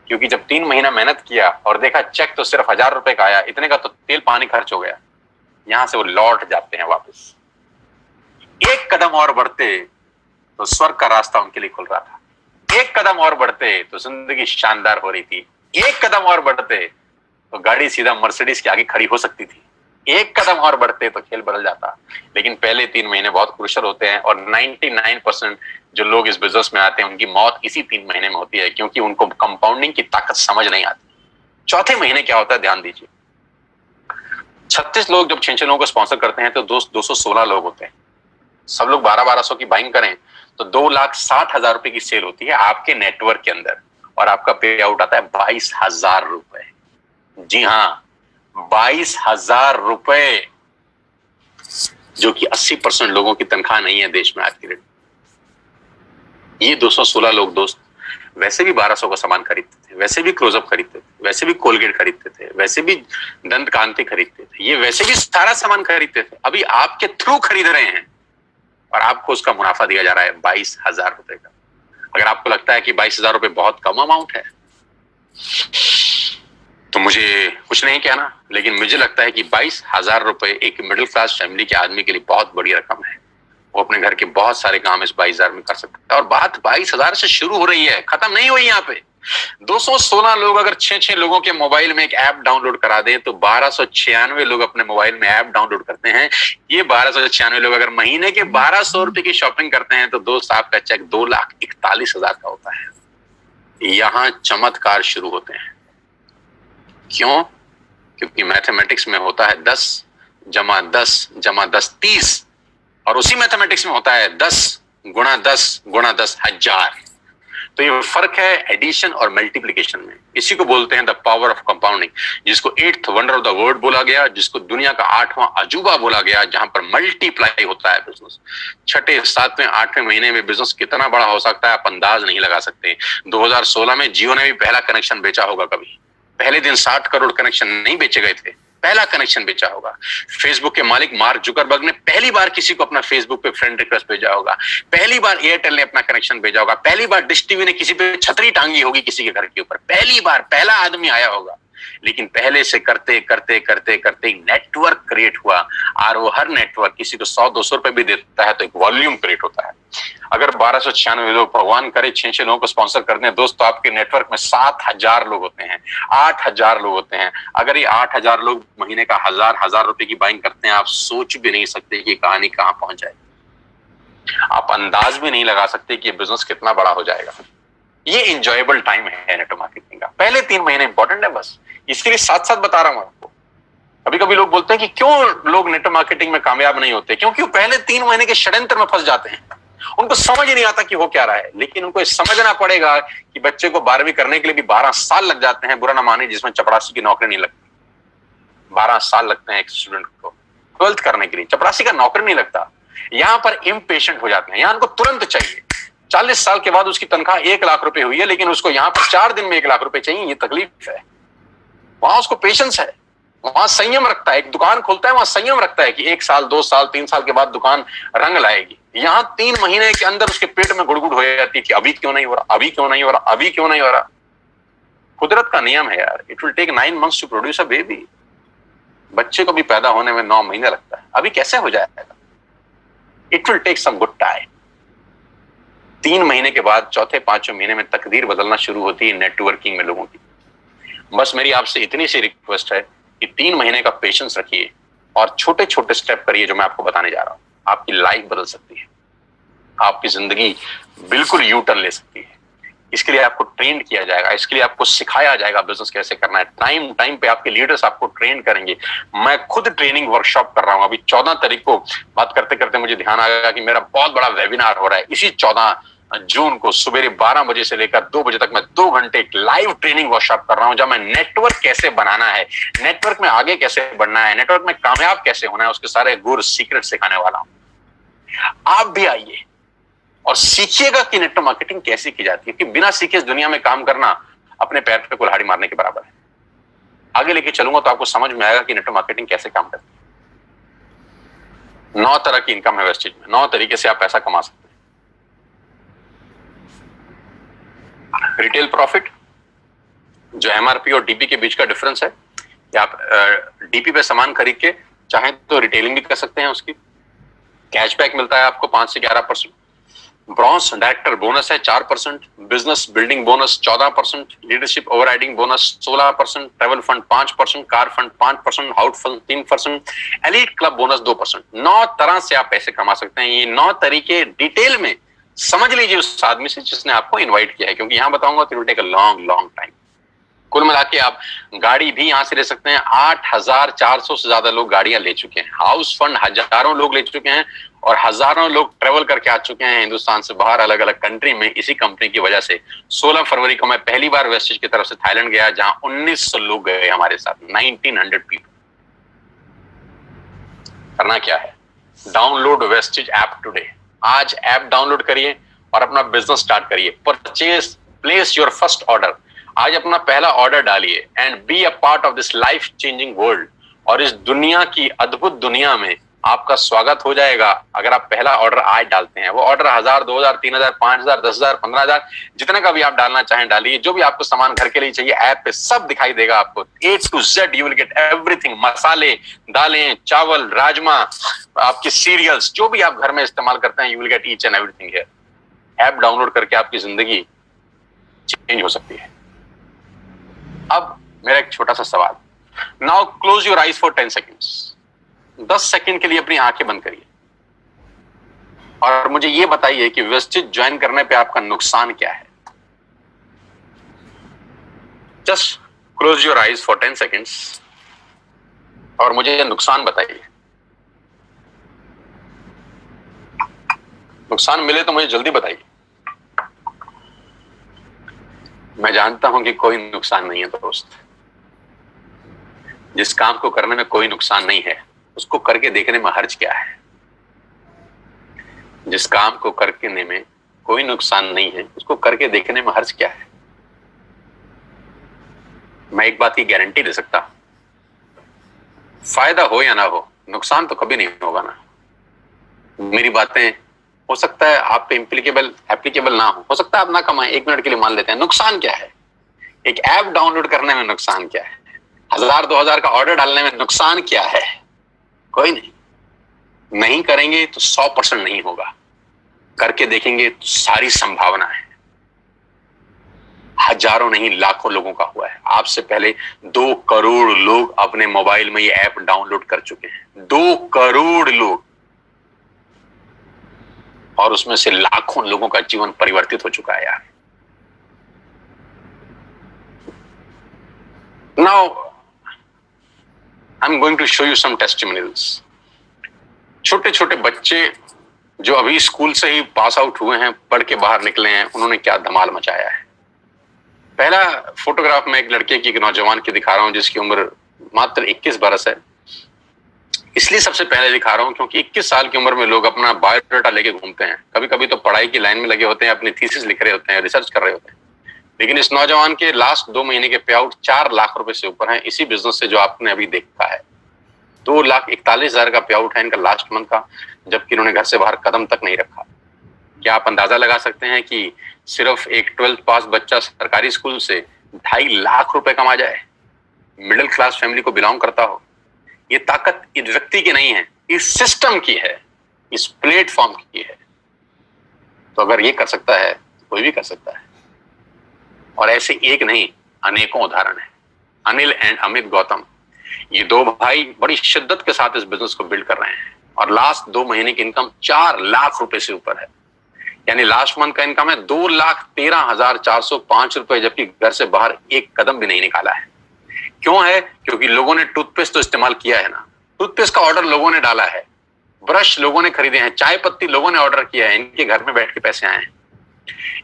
क्योंकि जब 3 महीना मेहनत किया और देखा चेक तो सिर्फ 1000 रुपए का आया, इतने का तो तेल पानी खर्च हो गया, यहां से वो लौट जाते हैं वापस। एक कदम और बढ़ते तो स्वर्ग का रास्ता उनके लिए खुल रहा था। एक कदम और बढ़ते तो जिंदगी शानदार हो रही थी। एक कदम और बढ़ते तो गाड़ी सीधा मर्सिडीज के आगे खड़ी हो सकती थी। एक कदम और बढ़ते तो खेल बदल जाता। लेकिन पहले 3 महीने बहुत क्रूशियल होते हैं, और 99% जो लोग इस बिजनेस में आते हैं उनकी मौत इसी 3 महीने में होती है, क्योंकि उनको कंपाउंडिंग की ताकत समझ नहीं आती। चौथे महीने क्या होता है, ध्यान दीजिए। 36 लोग जब 6 लोगों को स्पॉन्सर करते हैं तो 216 लोग होते हैं। सब लोग 1200 की बाइंग करें तो 2,60,000 रुपए की सेल होती है आपके नेटवर्क के अंदर, और आपका पे आउट आता है 22,000 रुपए। जी हाँ, 22,000 रुपए, जो कि 80% लोगों की तनख्वाह नहीं है देश में आज की डेट। ये 216 लोग दोस्त वैसे भी 1200 का सामान खरीदते थे, वैसे भी क्लोजअप खरीदते थे, वैसे भी कोलगेट खरीदते थे, वैसे भी दंत कांति खरीदते थे, ये वैसे भी सारा सामान खरीदते थे। अभी आपके थ्रू खरीद रहे हैं और आपको उसका मुनाफा दिया जा रहा है 22,000 रुपए का। अगर आपको लगता है कि 22,000 रुपए बहुत कम अमाउंट है, तो मुझे कुछ नहीं कहना, लेकिन मुझे लगता है कि 22,000 रुपए एक मिडिल क्लास फैमिली के आदमी के लिए बहुत बड़ी रकम है। वो अपने घर के बहुत सारे काम इस 22,000 में कर सकता है। और बात 22,000 से शुरू हो रही है, खत्म नहीं हुई यहाँ पे। 216 लोग अगर 6 लोगों के मोबाइल में एक ऐप डाउनलोड करा दें तो 1296 लोग अपने मोबाइल में ऐप डाउनलोड करते हैं। ये 1296 लोग अगर महीने के 1200 रुपए की शॉपिंग करते हैं तो दोस्त आपका चेक 2,41,000 का होता है। यहां चमत्कार शुरू होते हैं। क्यों? क्योंकि मैथमेटिक्स में होता है 10 जमा 10 जमा 10 30, और उसी मैथमेटिक्स में होता है 10 गुणा 10 गुणा 10,000। तो ये फर्क है एडिशन और मल्टीप्लिकेशन में। इसी को बोलते हैं द पावर ऑफ कंपाउंडिंग, जिसको 8th wonder of the world बोला गया, जिसको दुनिया का 8वां अजूबा बोला गया, जहां पर मल्टीप्लाई होता है बिजनेस। 6, 7, 8वें महीने में बिजनेस कितना बड़ा हो सकता है आप अंदाज नहीं लगा सकते। 2016 में जियो ने भी पहला कनेक्शन बेचा होगा। कभी पहले दिन 60 करोड़ कनेक्शन नहीं बेचे गए थे, पहला कनेक्शन बेचा होगा। फेसबुक के मालिक मार्क जुकरबर्ग ने पहली बार किसी को अपना फेसबुक पे फ्रेंड रिक्वेस्ट भेजा होगा। पहली बार एयरटेल ने अपना कनेक्शन भेजा होगा। पहली बार डिश टीवी ने किसी पे छतरी टांगी होगी किसी के घर के ऊपर। पहली बार पहला आदमी आया होगा। लेकिन पहले से करते करते करते करते नेटवर्क क्रिएट हुआ, और वो हर नेटवर्क किसी को 100-200 रुपए भी देता है तो एक वॉल्यूम क्रिएट होता है। अगर 1296 लोग, भगवान करे 6 लोगों को स्पॉन्सर कर दें दोस्त, तो आपके नेटवर्क में 7000 लोग होते हैं, 8000 लोग होते हैं। अगर ये 8000 लोग महीने का 1000 रुपए की बाइंग करते हैं, आप सोच भी नहीं सकते कि कहानी कहां पहुंच जाएगी। आप अंदाज भी नहीं लगा सकते कि ये बिजनेस कितना बड़ा हो जाएगा। ये इंजॉयबल टाइम है नेटवर्क मार्केटिंग का। पहले 3 महीने इंपॉर्टेंट है, बस इसके लिए साथ साथ बता रहा हूं आपको। कभी कभी लोग बोलते हैं कि क्यों लोग नेटवर्क मार्केटिंग में कामयाब नहीं होते, क्योंकि वो पहले 3 महीने के षड्यंत्र में फंस जाते हैं। उनको समझ ही नहीं आता कि हो क्या रहा है। लेकिन उनको समझना पड़ेगा कि बच्चे को 12वीं करने के लिए भी 12 साल लग जाते हैं, बुरा ना माने, जिसमें चपरासी की नौकरी नहीं लगती। 12 साल लगते हैं एक स्टूडेंट को 12th करने के लिए, चपरासी का नौकरी नहीं लगता। यहां पर इम्पेशेंट हो जाते हैं, यहां उनको तुरंत चाहिए। 40 साल के बाद उसकी तनख्वाह 1 लाख रुपए हुई है, लेकिन उसको यहां पर 4 दिन में 1 लाख रुपए चाहिए। ये तकलीफ है। वहां उसको पेशेंस है, वहां संयम रखता है। एक दुकान खोलता है, वहां संयम रखता है कि 1 साल 2 साल 3 साल के बाद दुकान रंग लाएगी। यहां 3 महीने के अंदर उसके पेट में गुड़गुड़ हो जाती थी, अभी क्यों नहीं हो रहा, अभी क्यों नहीं हो रहा, अभी क्यों नहीं हो रहा। कुदरत का नियम है यार, it will take 9 months to produce a baby. बच्चे को भी पैदा होने में 9 महीने लगता है, अभी कैसे हो जाएगा। It will take some good time. 3 महीने के बाद चौथे 5वें महीने में तकदीर बदलना शुरू होती है नेटवर्किंग में लोगों की। बस मेरी आपसे इतनी सी रिक्वेस्ट है कि 3 महीने का पेशेंस रखिए और छोटे छोटे स्टेप करिए, जो मैं आपको बताने जा रहा हूं। आपकी लाइफ बदल सकती है, आपकी जिंदगी बिल्कुल यू टर्न ले सकती है। इसके लिए आपको ट्रेन किया जाएगा, इसके लिए आपको सिखाया जाएगा बिजनेस कैसे करना है। टाइम टाइम पे आपके लीडर्स आपको ट्रेन करेंगे। मैं खुद ट्रेनिंग वर्कशॉप कर रहा हूं। अभी 14 तारीख को बात करते करते मुझे ध्यान आया कि मेरा बहुत बड़ा वेबिनार हो रहा है। इसी 14 जून को सुबह 12 बजे से लेकर 2 बजे तक मैं 2 घंटे एक लाइव ट्रेनिंग वर्कशॉप कर रहा हूं, जहां मैं नेटवर्क कैसे बनाना है, नेटवर्क में आगे कैसे बढ़ना है, नेटवर्क में कामयाब कैसे होना है, उसके सारे गुर सीक्रेट सिखाने वाला हूं। आप भी आइए और सीखिएगा कि नेटवर्क मार्केटिंग कैसे की जाती है, कि बिना सीखे इस दुनिया में काम करना अपने पैर पे कुल्हाड़ी मारने के बराबर है। आगे लेके चलूंगा तो आपको समझ में आएगा कि नेटवर्क मार्केटिंग कैसे काम करती है। 9 तरह की इनकम है वेस्टेज में, 9 तरीके से आप पैसा कमा सकते हैं। रिटेल प्रॉफिट, जो एमआरपी और डीपी के बीच का डिफरेंस है, कि आप डीपी पे सामान खरीद के चाहे तो रिटेलिंग भी कर सकते हैं। उसकी कैशबैक मिलता है आपको 5 से 11%। ब्रॉन्ज डायरेक्टर बोनस है 4%, business building bonus 14%, leadership overriding bonus 16%, travel fund 5%, car fund 5%, house fund 3%, elite club bonus 2%। 9 तरह से आप पैसे कमा सकते हैं। ये 9 तरीके डिटेल में समझ लीजिए उस आदमी से जिसने आपको इनवाइट किया है, क्योंकि यहां बताऊंगा तो it will take a long time. कुल मिला के आप गाड़ी भी यहां से ले सकते हैं। 8400 से ज्यादा लोग गाड़ियां ले चुके हैं। हाउस फंड हजारों लोग ले चुके हैं और हजारों लोग ट्रेवल करके आ चुके हैं हिंदुस्तान से बाहर, अलग अलग कंट्री में, इसी कंपनी की वजह से। 16 फरवरी को मैं पहली बार वेस्टेज की तरफ से थाईलैंड गया, जहां 1900 लोग गए हमारे साथ, 1900 पीपल। करना क्या है, डाउनलोड वेस्टेज ऐप टुडे। आज ऐप डाउनलोड करिए और अपना बिजनेस स्टार्ट करिए। Purchase, place your first order. आज अपना पहला ऑर्डर डालिए and be a part of this life changing world. और इस दुनिया की अद्भुत दुनिया में आपका स्वागत हो जाएगा अगर आप पहला ऑर्डर आज डालते हैं। वो ऑर्डर 1000, 2000, 3000, 5000, 10000, 15000, जितने का भी आप डालना चाहें डालिए। जो भी आपको सामान घर के लिए चाहिए ऐप पे सब दिखाई देगा आपको, A to Z you will get everything. मसाले, दालें, चावल, राजमा, आपके सीरियल्स, जो भी आप घर में इस्तेमाल करते हैं, you will get each and everything here. App download करके आपकी जिंदगी चेंज हो सकती है। अब मेरा एक छोटा सा सवाल, now close your eyes for 10 seconds. 10 second के लिए अपनी आंखें बंद करिए और मुझे यह बताइए कि वेस्टेज ज्वाइन करने पे आपका नुकसान क्या है। Just close your eyes for 10 seconds और मुझे नुकसान बताइए। नुकसान मिले तो मुझे जल्दी बताइए। मैं जानता हूं कि कोई नुकसान नहीं है दोस्त। जिस काम को करने में कोई नुकसान नहीं है उसको करके देखने में हर्ज क्या है। जिस काम को करने में कोई नुकसान नहीं है उसको करके देखने में हर्ज क्या है। मैं एक बात की गारंटी दे सकता, फायदा हो या ना हो, नुकसान तो कभी नहीं होगा ना। मेरी बातें हो सकता है आप पे एप्लीकेबल ना हो सकता है आप ना कमाएं, 1 मिनट के लिए मान लेते हैं। नुकसान क्या है? एक ऐप डाउनलोड करने में नुकसान क्या है? 1000-2000 का ऑर्डर डालने में नुकसान क्या है? कोई नहीं। नहीं करेंगे तो 100% नहीं होगा, करके देखेंगे तो सारी संभावना है। हजारों नहीं लाखों लोगों का हुआ है। आपसे पहले 2 करोड़ लोग अपने मोबाइल में ये ऐप डाउनलोड कर चुके हैं। 2 करोड़ लोग, और उसमें से लाखों लोगों का जीवन परिवर्तित हो चुका है यार। Now I am going to show you some testimonials. छोटे छोटे बच्चे जो अभी स्कूल से ही पास आउट हुए हैं, पढ़ के बाहर निकले हैं, उन्होंने क्या धमाल मचाया है। पहला फोटोग्राफ में एक लड़के की, एक नौजवान की दिखा रहा हूं जिसकी उम्र मात्र 21 बरस है। इसलिए सबसे पहले दिखा रहा हूं क्योंकि 21 साल की उम्र में लोग अपना बायोडाटा लेके घूमते हैं। कभी कभी तो पढ़ाई की लाइन में लगे होते हैं, अपनी थीसिस लिख रहे होते हैं, रिसर्च कर रहे होते हैं। लेकिन इस नौजवान के लास्ट 2 महीने के पे आउट 4 लाख रुपए से ऊपर हैं, इसी बिजनेस से जो आपने अभी देखा है। 2,41,000 का पे आउट है इनका लास्ट मंथ का, जबकि इन्होंने घर से बाहर कदम तक नहीं रखा। क्या आप अंदाजा लगा सकते हैं कि सिर्फ एक 12th पास बच्चा सरकारी स्कूल से 2.5 लाख रुपए कमा जाए, मिडिल क्लास फैमिली को बिलोंग करता हो? ये ताकत इस व्यक्ति की नहीं है, इस सिस्टम की है, इस प्लेटफॉर्म की है। तो अगर ये कर सकता है तो कोई भी कर सकता है। और ऐसे एक नहीं, अनेकों उदाहरण है। अनिल एंड अमित गौतम, ये 2 भाई बड़ी शिद्दत के साथ इस बिजनेस को बिल्ड कर रहे हैं और लास्ट 2 महीने की इनकम 4 लाख रुपए से ऊपर है। यानी लास्ट मंथ का इनकम है 2,13,405 रुपए, जबकि घर से बाहर एक कदम भी नहीं निकाला है। क्यों है? क्योंकि लोगों ने टूथपेस्ट तो इस्तेमाल किया है ना, टूथपेस्ट का ऑर्डर लोगों ने डाला है, ब्रश लोगों ने खरीदे हैं, चाय पत्ती लोगों ने ऑर्डर किया है, इनके घर में बैठ के पैसे आए हैं।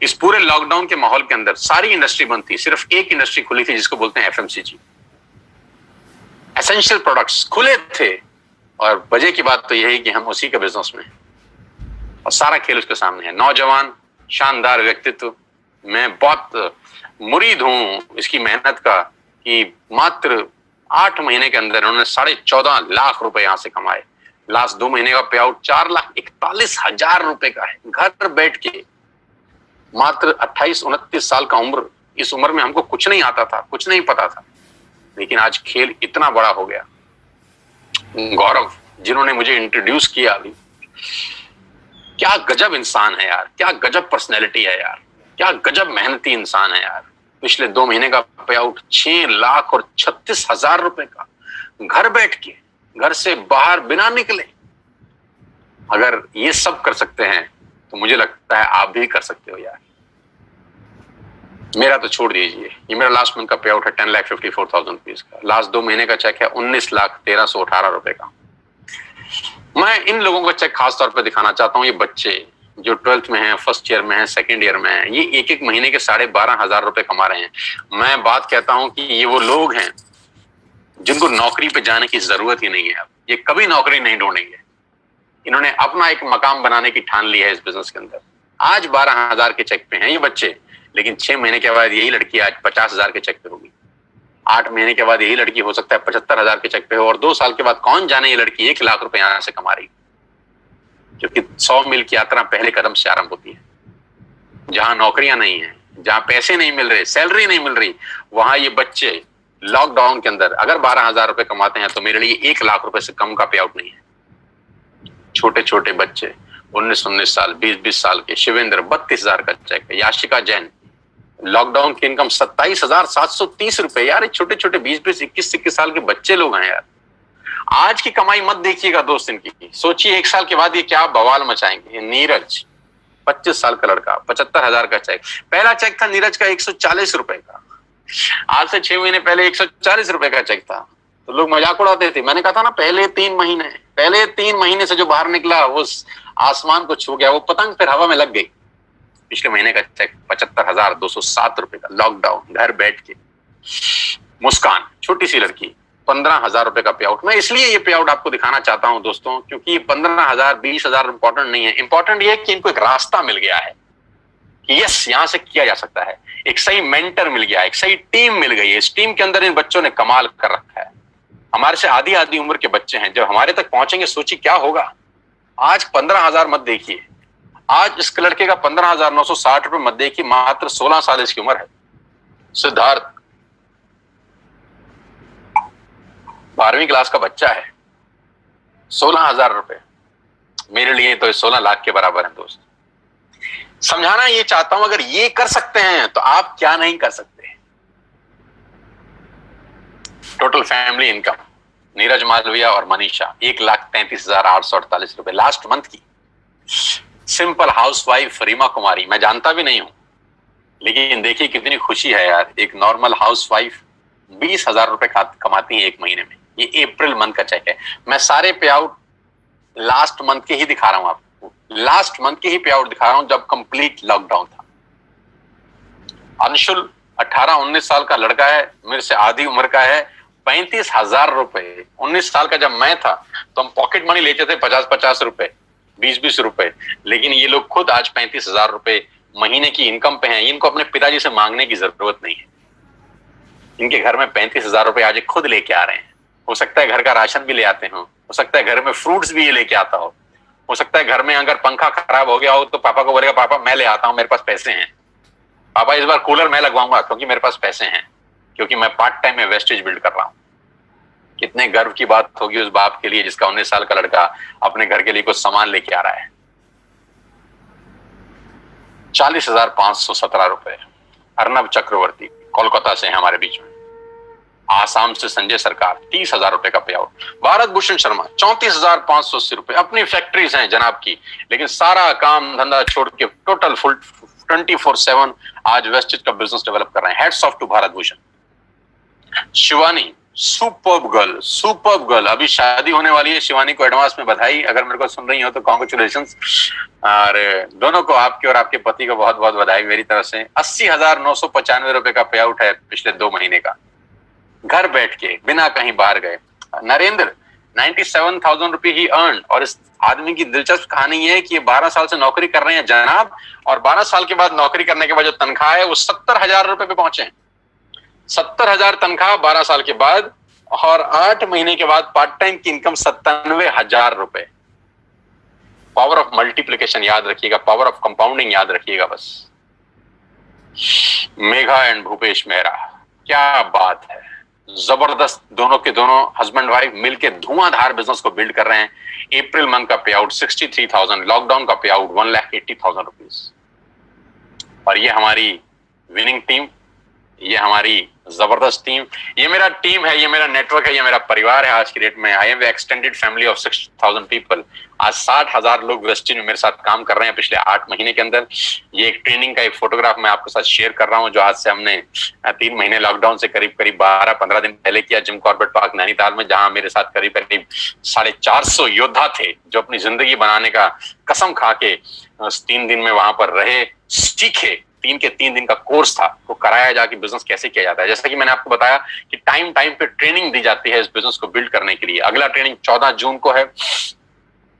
इस पूरे लॉकडाउन के माहौल के अंदर सारी इंडस्ट्री बंद थी, सिर्फ एक इंडस्ट्री खुली थी जिसको बोलते हैं एफएमसीजी। एसेंशियल प्रोडक्ट्स खुले थे और वजह की बात तो यही कि हम उसी के बिजनेस में, और सारा खेल उसके सामने है। नौजवान, शानदार व्यक्तित्व, मैं बहुत मुरीद हूं इसकी मेहनत का कि मात्र 8 महीने के अंदर उन्होंने 14.5 लाख रुपए यहां से कमाए। लास्ट 2 महीने का पे आउट 4,41,000 रुपए का है, घर बैठ के। मात्र 28-29 साल का उम्र, इस उम्र में हमको कुछ नहीं आता था, कुछ नहीं पता था, लेकिन आज खेल इतना बड़ा हो गया। गौरव जिन्होंने मुझे इंट्रोड्यूस किया अभी, क्या गजब इंसान है यार, क्या गजब पर्सनैलिटी है यार, क्या गजब मेहनती इंसान है यार। पिछले 2 महीने का पे आउट 6,36,000 रुपए का, घर बैठ के, घर से बाहर बिना निकले। अगर ये सब कर सकते हैं तो मुझे लगता है आप भी कर सकते हो यार। मेरा तो छोड़ दीजिए, ये मेरा लास्ट मंथ का पे आउट है 10,54,000 रुपीज का। लास्ट 2 महीने का चेक है 19,1318 रुपए का। मैं इन लोगों का चेक खास तौर पर दिखाना चाहता हूँ। ये बच्चे जो 12th में हैं, फर्स्ट ईयर में हैं, सेकेंड ईयर में हैं, ये एक महीने के 12,500 रुपए कमा रहे हैं। मैं बात कहता हूं कि ये वो लोग हैं जिनको नौकरी पे जाने की जरूरत ही नहीं है। अब ये कभी नौकरी नहीं ढूंढेंगे। इन्होंने अपना एक मकाम बनाने की ठान ली है इस बिजनेस के अंदर। आज 12,000 के चेक पे हैं ये बच्चे, लेकिन 6 महीने के बाद यही लड़की आज 50,000 के चेक पे होगी। 8 महीने के बाद यही लड़की हो सकता है 75,000 के चेक पे हो, और 2 साल के बाद कौन जाने ये लड़की 1 लाख रुपए यहां से कमा रही, क्योंकि 100 मील की यात्रा पहले कदम से आरंभ होती है। जहां नौकरियां नहीं है, जहां पैसे नहीं मिल रहे, सैलरी नहीं मिल रही, वहां ये बच्चे लॉकडाउन के अंदर अगर 12,000 रुपए कमाते हैं तो मेरे लिए 1 लाख रुपए से कम का पे आउट नहीं है। छोटे छोटे बच्चे 19-19 साल, 20-20 साल के, शिवेंद्र 32,000 का चेक है, याशिका जैन लॉकडाउन की इनकम 27,730 रुपए। यार छोटे छोटे 20-20, 21-21 साल के बच्चे लोग हैं यार। आज की कमाई मत देखिएगा दोस्त इनकी, सोचिए 1 साल के बाद ये क्या बवाल मचाएंगे। नीरज 25 साल का लड़का, 75,000 का चेक। पहला चेक था नीरज का 140 रुपए का, आज से 6 महीने पहले 140 रुपए का चेक था। तो लोग मजाक उड़ाते थे। मैंने कहा था ना, पहले 3 महीने से जो बाहर निकला वो आसमान को छू गया, वो पतंग फिर हवा में लग गई। पिछले महीने का चेक 75,207 रुपए का, लॉकडाउन, घर बैठ के। मुस्कान छोटी सी लड़की 15,000 रुपए का पे आउट। मैं इसलिए ये पे आउट आपको दिखाना चाहता हूं दोस्तों, क्योंकि ये 15,000 20,000 इंपॉर्टेंट नहीं है। इंपॉर्टेंट ये है कि इनको एक रास्ता मिल गया है कि यस, यहां से किया जा सकता है। एक सही मेंटर मिल गया, एक सही टीम मिल गई है। इस टीम के अंदर इन बच्चों ने कमाल कर रखा है। हमारे से आधी उम्र के बच्चे हैं, जब हमारे तक पहुंचेंगे सोचिए क्या होगा। आज 15,000 मत देखिए, आज इस लड़के का 15,960 रुपए मत देखिए, मात्र 16 साल इसकी उम्र है। सिद्धार्थ 12वीं क्लास का बच्चा है, 16,000 रुपए मेरे लिए तो 16 लाख के बराबर है दोस्त। समझाना ये चाहता हूं, अगर ये कर सकते हैं तो आप क्या नहीं कर सकते। Total family income Neeraj Malviya और मनीषा 1,33,848 रुपए लास्ट मंथ की। सिंपल हाउसवाइफ रीमा कुमारी, मैं जानता भी नहीं हूं, लेकिन देखिए कितनी खुशी है यार, एक नॉर्मल हाउसवाइफ 20,000 रुपए कमाती है एक महीने में। ये अप्रैल मंथ का चेक है। मैं सारे पे आउट लास्ट मंथ के ही दिखा रहा हूं आपको, लास्ट मंथ के ही पे आउट दिखा रहा हूं जब कंप्लीट लॉकडाउन था। अंशुल 18-19 साल का लड़का है, मेरे से आधी उम्र का है, 35,000 रुपए। 19 साल का जब मैं था तो हम पॉकेट मनी लेते थे 50-50 रुपए, 20-20 रुपए, लेकिन ये लोग खुद आज 35,000 रुपए महीने की इनकम पे हैं। इनको अपने पिताजी से मांगने की जरूरत नहीं है। इनके घर में 35,000 रुपए आज खुद लेके आ रहे हैं। हो सकता है घर का राशन भी ले आते हो सकता है घर में फ्रूट्स भी ये लेके आता हो सकता है घर में अगर पंखा खराब हो गया हो तो पापा को बोलेगा पापा मैं ले आता हूं, मेरे पास पैसे हैं, पापा इस बार कूलर मैं लगवाऊंगा क्योंकि मेरे पास पैसे हैं, क्योंकि मैं पार्ट टाइम में वेस्टेज बिल्ड कर रहा हूं। कितने गर्व की बात होगी उस बाप के लिए जिसका 19 साल का लड़का अपने घर के लिए कुछ सामान लेके आ रहा है। 40,517 रुपए। अर्नब चक्रवर्ती कोलकाता से है हमारे बीच में। आसाम से संजय सरकार 30,000 रुपए का पे आउट। भारत भूषण शर्मा 34,580 रुपए। अपनी फैक्ट्रीज हैं जनाब की, लेकिन सारा काम धंधा छोड़ के टोटल फुल 24/7 आज वेस्टेज का बिजनेस डेवलप कर रहे हैं। Hats off to Bharat Bhushan. Shivani superb girl, अभी शादी होने वाली है। शिवानी को एडवांस में बधाई, अगर मेरे को सुन रही हो तो कॉन्ग्रेचुलेशंस। और दोनों को, आपके और आपके पति को बहुत बहुत बधाई मेरी तरफ से। 80,995 रुपए का पे आउट है पिछले 2 महीने का, घर बैठ के बिना कहीं बाहर गए। नरेंद्र 97,000 रुपए ही अर्न। और इस आदमी की दिलचस्प कहानी ये है कि ये 12 साल से नौकरी कर रहे हैं जनाब, और 12 साल के बाद नौकरी करने के बाद जो तनख्वाह है वो 70,000 रुपए पे पहुंचे हैं। 70,000 तनख्वाह 12 साल के बाद, और 8 महीने के बाद पार्ट टाइम की इनकम 97,000 रुपए। पावर ऑफ मल्टीप्लिकेशन याद रखिएगा, पावर ऑफ कंपाउंडिंग याद रखिएगा बस। मेघा एंड भूपेश मेहरा, क्या बात है, जबरदस्त। दोनों के दोनों हस्बैंड वाइफ मिलके धुआंधार बिजनेस को बिल्ड कर रहे हैं। अप्रैल मंथ का पे आउट 63,000, लॉकडाउन का पे आउट 1,80,000 रुपीज। और ये हमारी विनिंग टीम, ये हमारी जबरदस्त टीम, ये मेरा टीम है, ये मेरा नेटवर्क है, ये मेरा परिवार है आज की डेट में। I am extended family of 6,000 people. आज 60,000 लोग वेस्टिन में मेरे साथ काम कर रहे हैं पिछले 8 महीने के अंदर। ये एक ट्रेनिंग का एक फोटोग्राफ मैं आपके साथ शेयर कर रहा हूं, जो आज से हमने 3 महीने लॉकडाउन से करीब 12-15 दिन पहले किया जिम कॉर्बेट पार्क नैनीताल में, जहां मेरे साथ करीब 450 योद्धा थे जो अपनी जिंदगी बनाने का कसम खा के 3 दिन में वहां पर रहे, सीखे। 3 के 3 दिन का कोर्स था, वो कराया जाके बिजनेस कैसे किया जाता है। जैसा कि मैंने आपको बताया कि टाइम पे ट्रेनिंग दी जाती है इस बिजनेस को बिल्ड करने के लिए। अगला ट्रेनिंग 14 जून को है,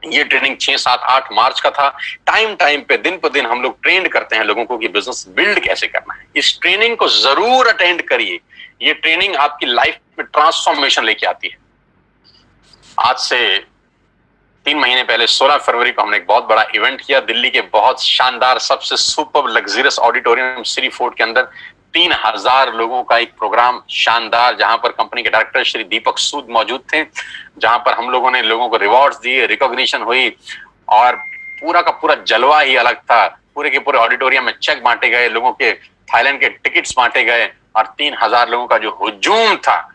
ये ट्रेनिंग 6, 7, 8 मार्च का था। टाइम पे दिन पर दिन हम लोग ट्रेंड करते हैं लोगों को कि बिजनेस बिल्ड कैसे करना है। इस ट्रेनिंग को जरूर अटेंड करिए, ये ट्रेनिंग आपकी लाइफ में ट्रांसफॉर्मेशन लेके आती है। आज से 3 महीने पहले 16 फरवरी को हमने एक बहुत बड़ा इवेंट किया दिल्ली के बहुत शानदार सबसे super luxurious auditorium Shri fort के अंदर। 3,000 लोगों का एक प्रोग्राम शानदार, जहां पर कंपनी के डायरेक्टर श्री दीपक सूद मौजूद थे, जहां पर हम लोगों ने लोगों को रिवॉर्ड्स दिए, रिकॉग्निशन हुई, और पूरा का पूरा जलवा ही अलग था। पूरे के पूरे ऑडिटोरियम में चेक बांटे गए, लोगों के थाईलैंड के टिकट्स बांटे गए, और 3,000 लोगों का जो हुजूम था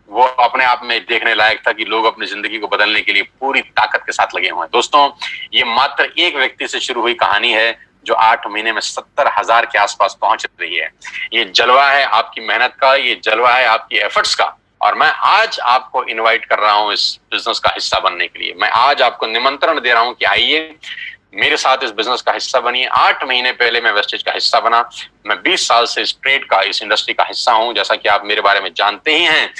वो अपने आप में देखने लायक था कि लोग अपनी जिंदगी को बदलने के लिए पूरी ताकत के साथ लगे हुए हैं। दोस्तों, ये मात्र एक व्यक्ति से शुरू हुई कहानी है जो 8 महीने में 70,000 के आसपास पहुंच रही है। ये जलवा है आपकी मेहनत का, ये जलवा है आपकी एफर्ट्स का, और मैं आज आपको इनवाइट कर रहा हूं इस बिजनेस का हिस्सा बनने के लिए। मैं आज आपको निमंत्रण दे रहा हूं कि आइए मेरे साथ इस बिजनेस का हिस्सा बनिए। 8 महीने पहले मैं वेस्टेज का हिस्सा बना। मैं 20 साल से इस ट्रेड का, इस इंडस्ट्री का हिस्सा हूं। जैसा कि आप मेरे बारे में जानते ही हैं,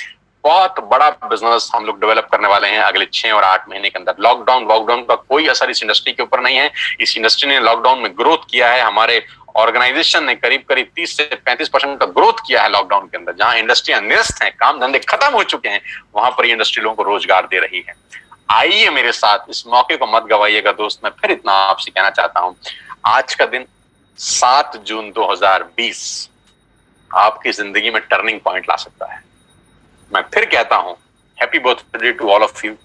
बहुत बड़ा बिजनेस हम लोग डेवलप करने वाले हैं अगले 6 और 8 महीने के अंदर। लॉकडाउन का कोई असर इस इंडस्ट्री के ऊपर नहीं है। इस इंडस्ट्री ने लॉकडाउन में ग्रोथ किया है। हमारे ऑर्गेनाइजेशन ने करीब 30 से 35% का ग्रोथ किया है लॉकडाउन के अंदर। जहां इंडस्ट्रियां निरस्त हैं, काम धंधे खत्म हो चुके हैं, वहां पर ये इंडस्ट्री लोगों को रोजगार दे रही है। आइए मेरे साथ, इस मौके को मत गवाइएगा दोस्त। मैं फिर इतना आपसे कहना चाहता हूं, आज का दिन 7 जून 2020 आपकी जिंदगी में टर्निंग पॉइंट ला सकता है। मैं फिर कहता हूं, happy birthday to all of you.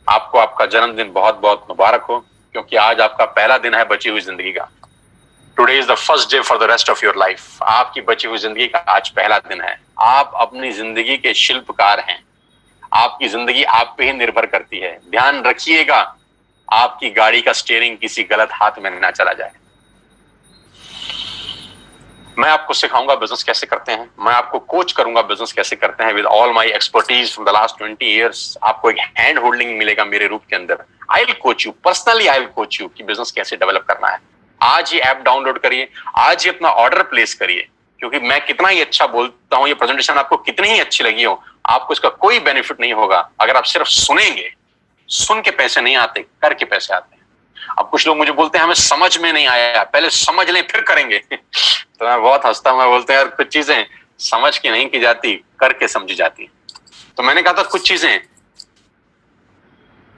आपको आपका जन्मदिन बहुत बहुत मुबारक हो, क्योंकि आज आपका पहला दिन है बची हुई जिंदगी का। Today is the first day for the rest of your life. आपकी बची हुई जिंदगी का आज पहला दिन है। आप अपनी जिंदगी के शिल्पकार हैं। आपकी जिंदगी आप पे ही निर्भर करती है। ध्यान रखिएगा, आपकी गाड़ी का स्टीयरिंग किसी गलत हाथ में ना चला जाए। मैं आपको सिखाऊंगा बिजनेस कैसे करते हैं, मैं आपको कोच करूंगा बिजनेस कैसे करते हैं with all my expertise from the last 20 years. आपको एक हैंड होल्डिंग मिलेगा मेरे रूप के अंदर। I will coach you personally, I will coach you कि बिजनेस कैसे डेवलप करना है। आज ही ऐप डाउनलोड करिए, आज ही अपना ऑर्डर प्लेस करिए, क्योंकि मैं कितना ही अच्छा बोलता हूं, ये प्रेजेंटेशन आपको कितनी ही अच्छी लगी हो, आपको इसका कोई बेनिफिट नहीं होगा अगर आप सिर्फ सुनेंगे। सुन के पैसे नहीं आते, करके पैसे आते हैं। अब कुछ लोग मुझे बोलते हैं हमें समझ में नहीं आया, पहले समझ लें फिर करेंगे। तो मैं बहुत हंसता हूं, मैं बोलते हैं यार कुछ चीजें समझ के नहीं की जाती, करके समझी जाती। तो मैंने कहा था कुछ चीजें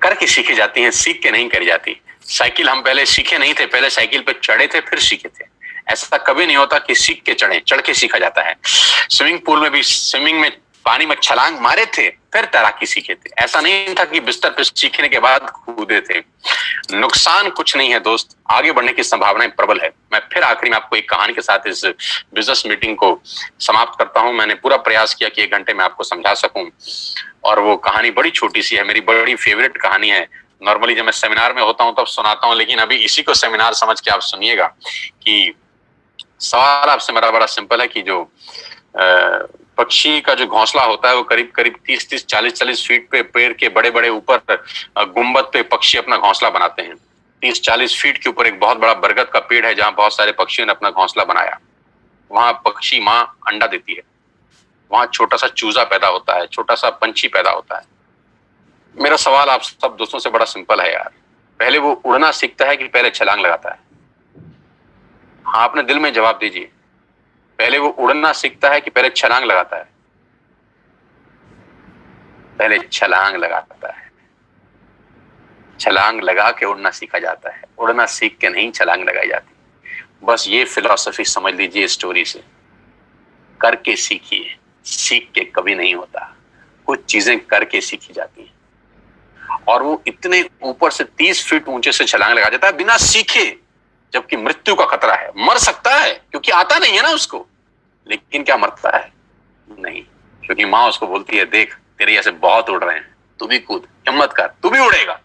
करके सीखी जाती हैं, सीख के नहीं करी जाती। साइकिल हम पहले सीखे नहीं थे, पहले साइकिल पे चढ़े थे फिर सीखे थे। ऐसा कभी नहीं होता कि सीख के चढ़े, चढ़ के सीखा जाता है। स्विमिंग पूल में भी स्विमिंग में पानी में छलांग मारे थे फिर तैराकी सीखे थे। ऐसा नहीं था कि बिस्तर पे सीखने के बाद कूदे थे। नुकसान कुछ नहीं है दोस्त, आगे बढ़ने की संभावनाएं प्रबल है। मैं फिर आखिरी में आपको एक कहानी के साथ इस बिजनेस मीटिंग को समाप्त करता हूं। मैंने पूरा प्रयास किया कि 1 घंटे में आपको समझा सकूं, और वो कहानी बड़ी छोटी सी है, मेरी बड़ी फेवरेट कहानी है। नॉर्मली जब मैं सेमिनार में होता हूं तब सुनाता हूं, लेकिन अभी इसी को सेमिनार समझ के आप सुनिएगा। कि सवाल आपसे मेरा बड़ा सिंपल है कि जो पक्षी का जो घोंसला होता है वो करीब करीब 30-30, 40-40 फीट पे पेड़ के बड़े बड़े ऊपर गुंबद पे पक्षी अपना घोंसला बनाते हैं। 30-40 फीट के ऊपर एक बहुत बड़ा बरगद का पेड़ है जहां बहुत सारे पक्षियों ने अपना घोंसला बनाया। वहां पक्षी माँ अंडा देती है, वहां छोटा सा चूजा पैदा होता है, छोटा सा पंछी पैदा होता है। मेरा सवाल आप सब दोस्तों से बड़ा सिंपल है यार, पहले वो उड़ना सीखता है कि पहले छलांग लगाता है? हाँ, अपने दिल में जवाब दीजिए, पहले वो उड़ना सीखता है कि पहले छलांग लगाता है? पहले छलांग लगाता है। छलांग लगा के उड़ना सीखा जाता है, उड़ना सीख के नहीं छलांग लगाई जाती। बस ये फिलॉसफी समझ लीजिए स्टोरी से। करके सीखिए, सीख के कभी नहीं होता। कुछ चीजें करके सीखी जाती हैं। और वो इतने ऊपर से 30 फीट ऊंचे से छलांग लगा जाता है बिना सीखे, जबकि मृत्यु का खतरा है। मर सकता है क्योंकि आता नहीं है ना उसको, लेकिन क्या मरता है? नहीं, क्योंकि माँ उसको बोलती है देख तेरे जैसे बहुत उड़ रहे हैं, तू भी कूद, हिम्मत कर, तू भी उड़ेगा।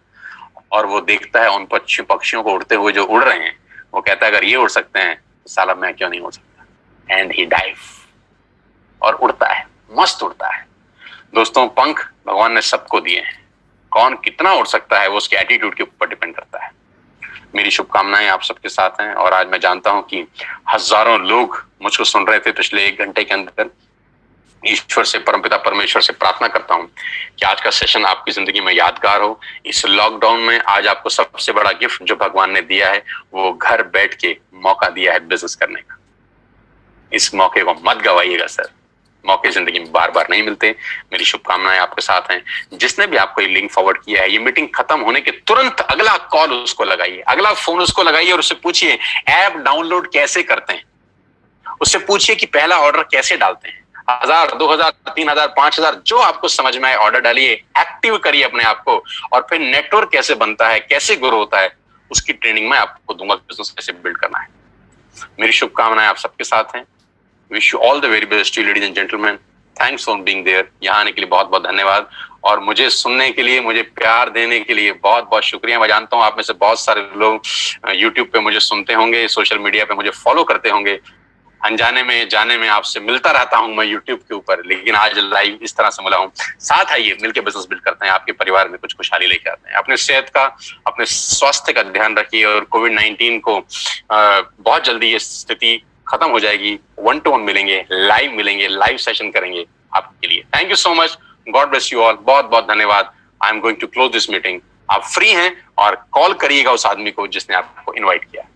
और वो देखता है उन पक्षियों को उड़ते हुए जो उड़ रहे हैं, वो कहता है अगर ये उड़ सकते हैं तो साला मैं क्यों नहीं उड़ सकता। एंड ही डाइव, और उड़ता है, मस्त उड़ता है। दोस्तों, पंख भगवान ने सबको दिए हैं, कौन कितना उड़ सकता है वो उसके एटीट्यूड के ऊपर डिपेंड करता है। मेरी शुभकामनाएं आप सबके साथ हैं। और आज मैं जानता हूं कि हजारों लोग मुझको सुन रहे थे पिछले 1 घंटे के अंदर। ईश्वर से, परमपिता परमेश्वर से प्रार्थना करता हूं कि आज का सेशन आपकी जिंदगी में यादगार हो। इस लॉकडाउन में आज आपको सबसे बड़ा गिफ्ट जो भगवान ने दिया है, वो घर बैठ के मौका दिया है बिजनेस करने का। इस मौके को मत गवाइएगा सर, मौके जिंदगी में बार बार नहीं मिलते। मेरी शुभकामनाएं आपके साथ हैं। जिसने भी आपको ये लिंक फॉरवर्ड किया है, ये मीटिंग खत्म होने के तुरंत अगला कॉल उसको लगाइए, अगला फोन उसको लगाइए और उससे पूछिए ऐप डाउनलोड कैसे करते हैं। उससे पूछिए कि पहला ऑर्डर कैसे डालते हैं। 1000, 2000, 3000, 5000 जो आपको समझ में आए ऑर्डर डालिए, एक्टिव करिए अपने आप को, और फिर नेटवर्क कैसे बनता है, कैसे ग्रो होता है, उसकी ट्रेनिंग मैं आपको दूंगा, बिजनेस कैसे बिल्ड करना है। मेरी शुभकामनाएं आप सबके साथ हैं। Wish you all the very best ladies and gentleman. Thanks for being there. यहाँ आने के लिए बहुत बहुत धन्यवाद, और मुझे सुनने के लिए, मुझे प्यार देने के लिए बहुत बहुत शुक्रिया। मैं जानता हूँ आप में से बहुत सारे लोग यूट्यूब पे मुझे सुनते होंगे, सोशल मीडिया पे मुझे फॉलो करते होंगे। अनजाने में जाने में आपसे मिलता रहता हूं मैं यूट्यूब के ऊपर, लेकिन आज लाइव इस तरह से मिला हूं। साथ आइए मिलकर बिजनेस बिल्ड करते हैं, आपके परिवार में कुछ खुशहाली लेके आते हैं। अपने सेहत का, अपने स्वास्थ्य का ध्यान रखिए, और कोविड-19 को बहुत जल्दी ये स्थिति खत्म हो जाएगी। 1-to-1 मिलेंगे, लाइव सेशन करेंगे आपके लिए। Thank you so much, God bless you all. बहुत बहुत धन्यवाद। I am going to close this meeting. आप फ्री हैं और कॉल करिएगा उस आदमी को जिसने आपको इन्वाइट किया।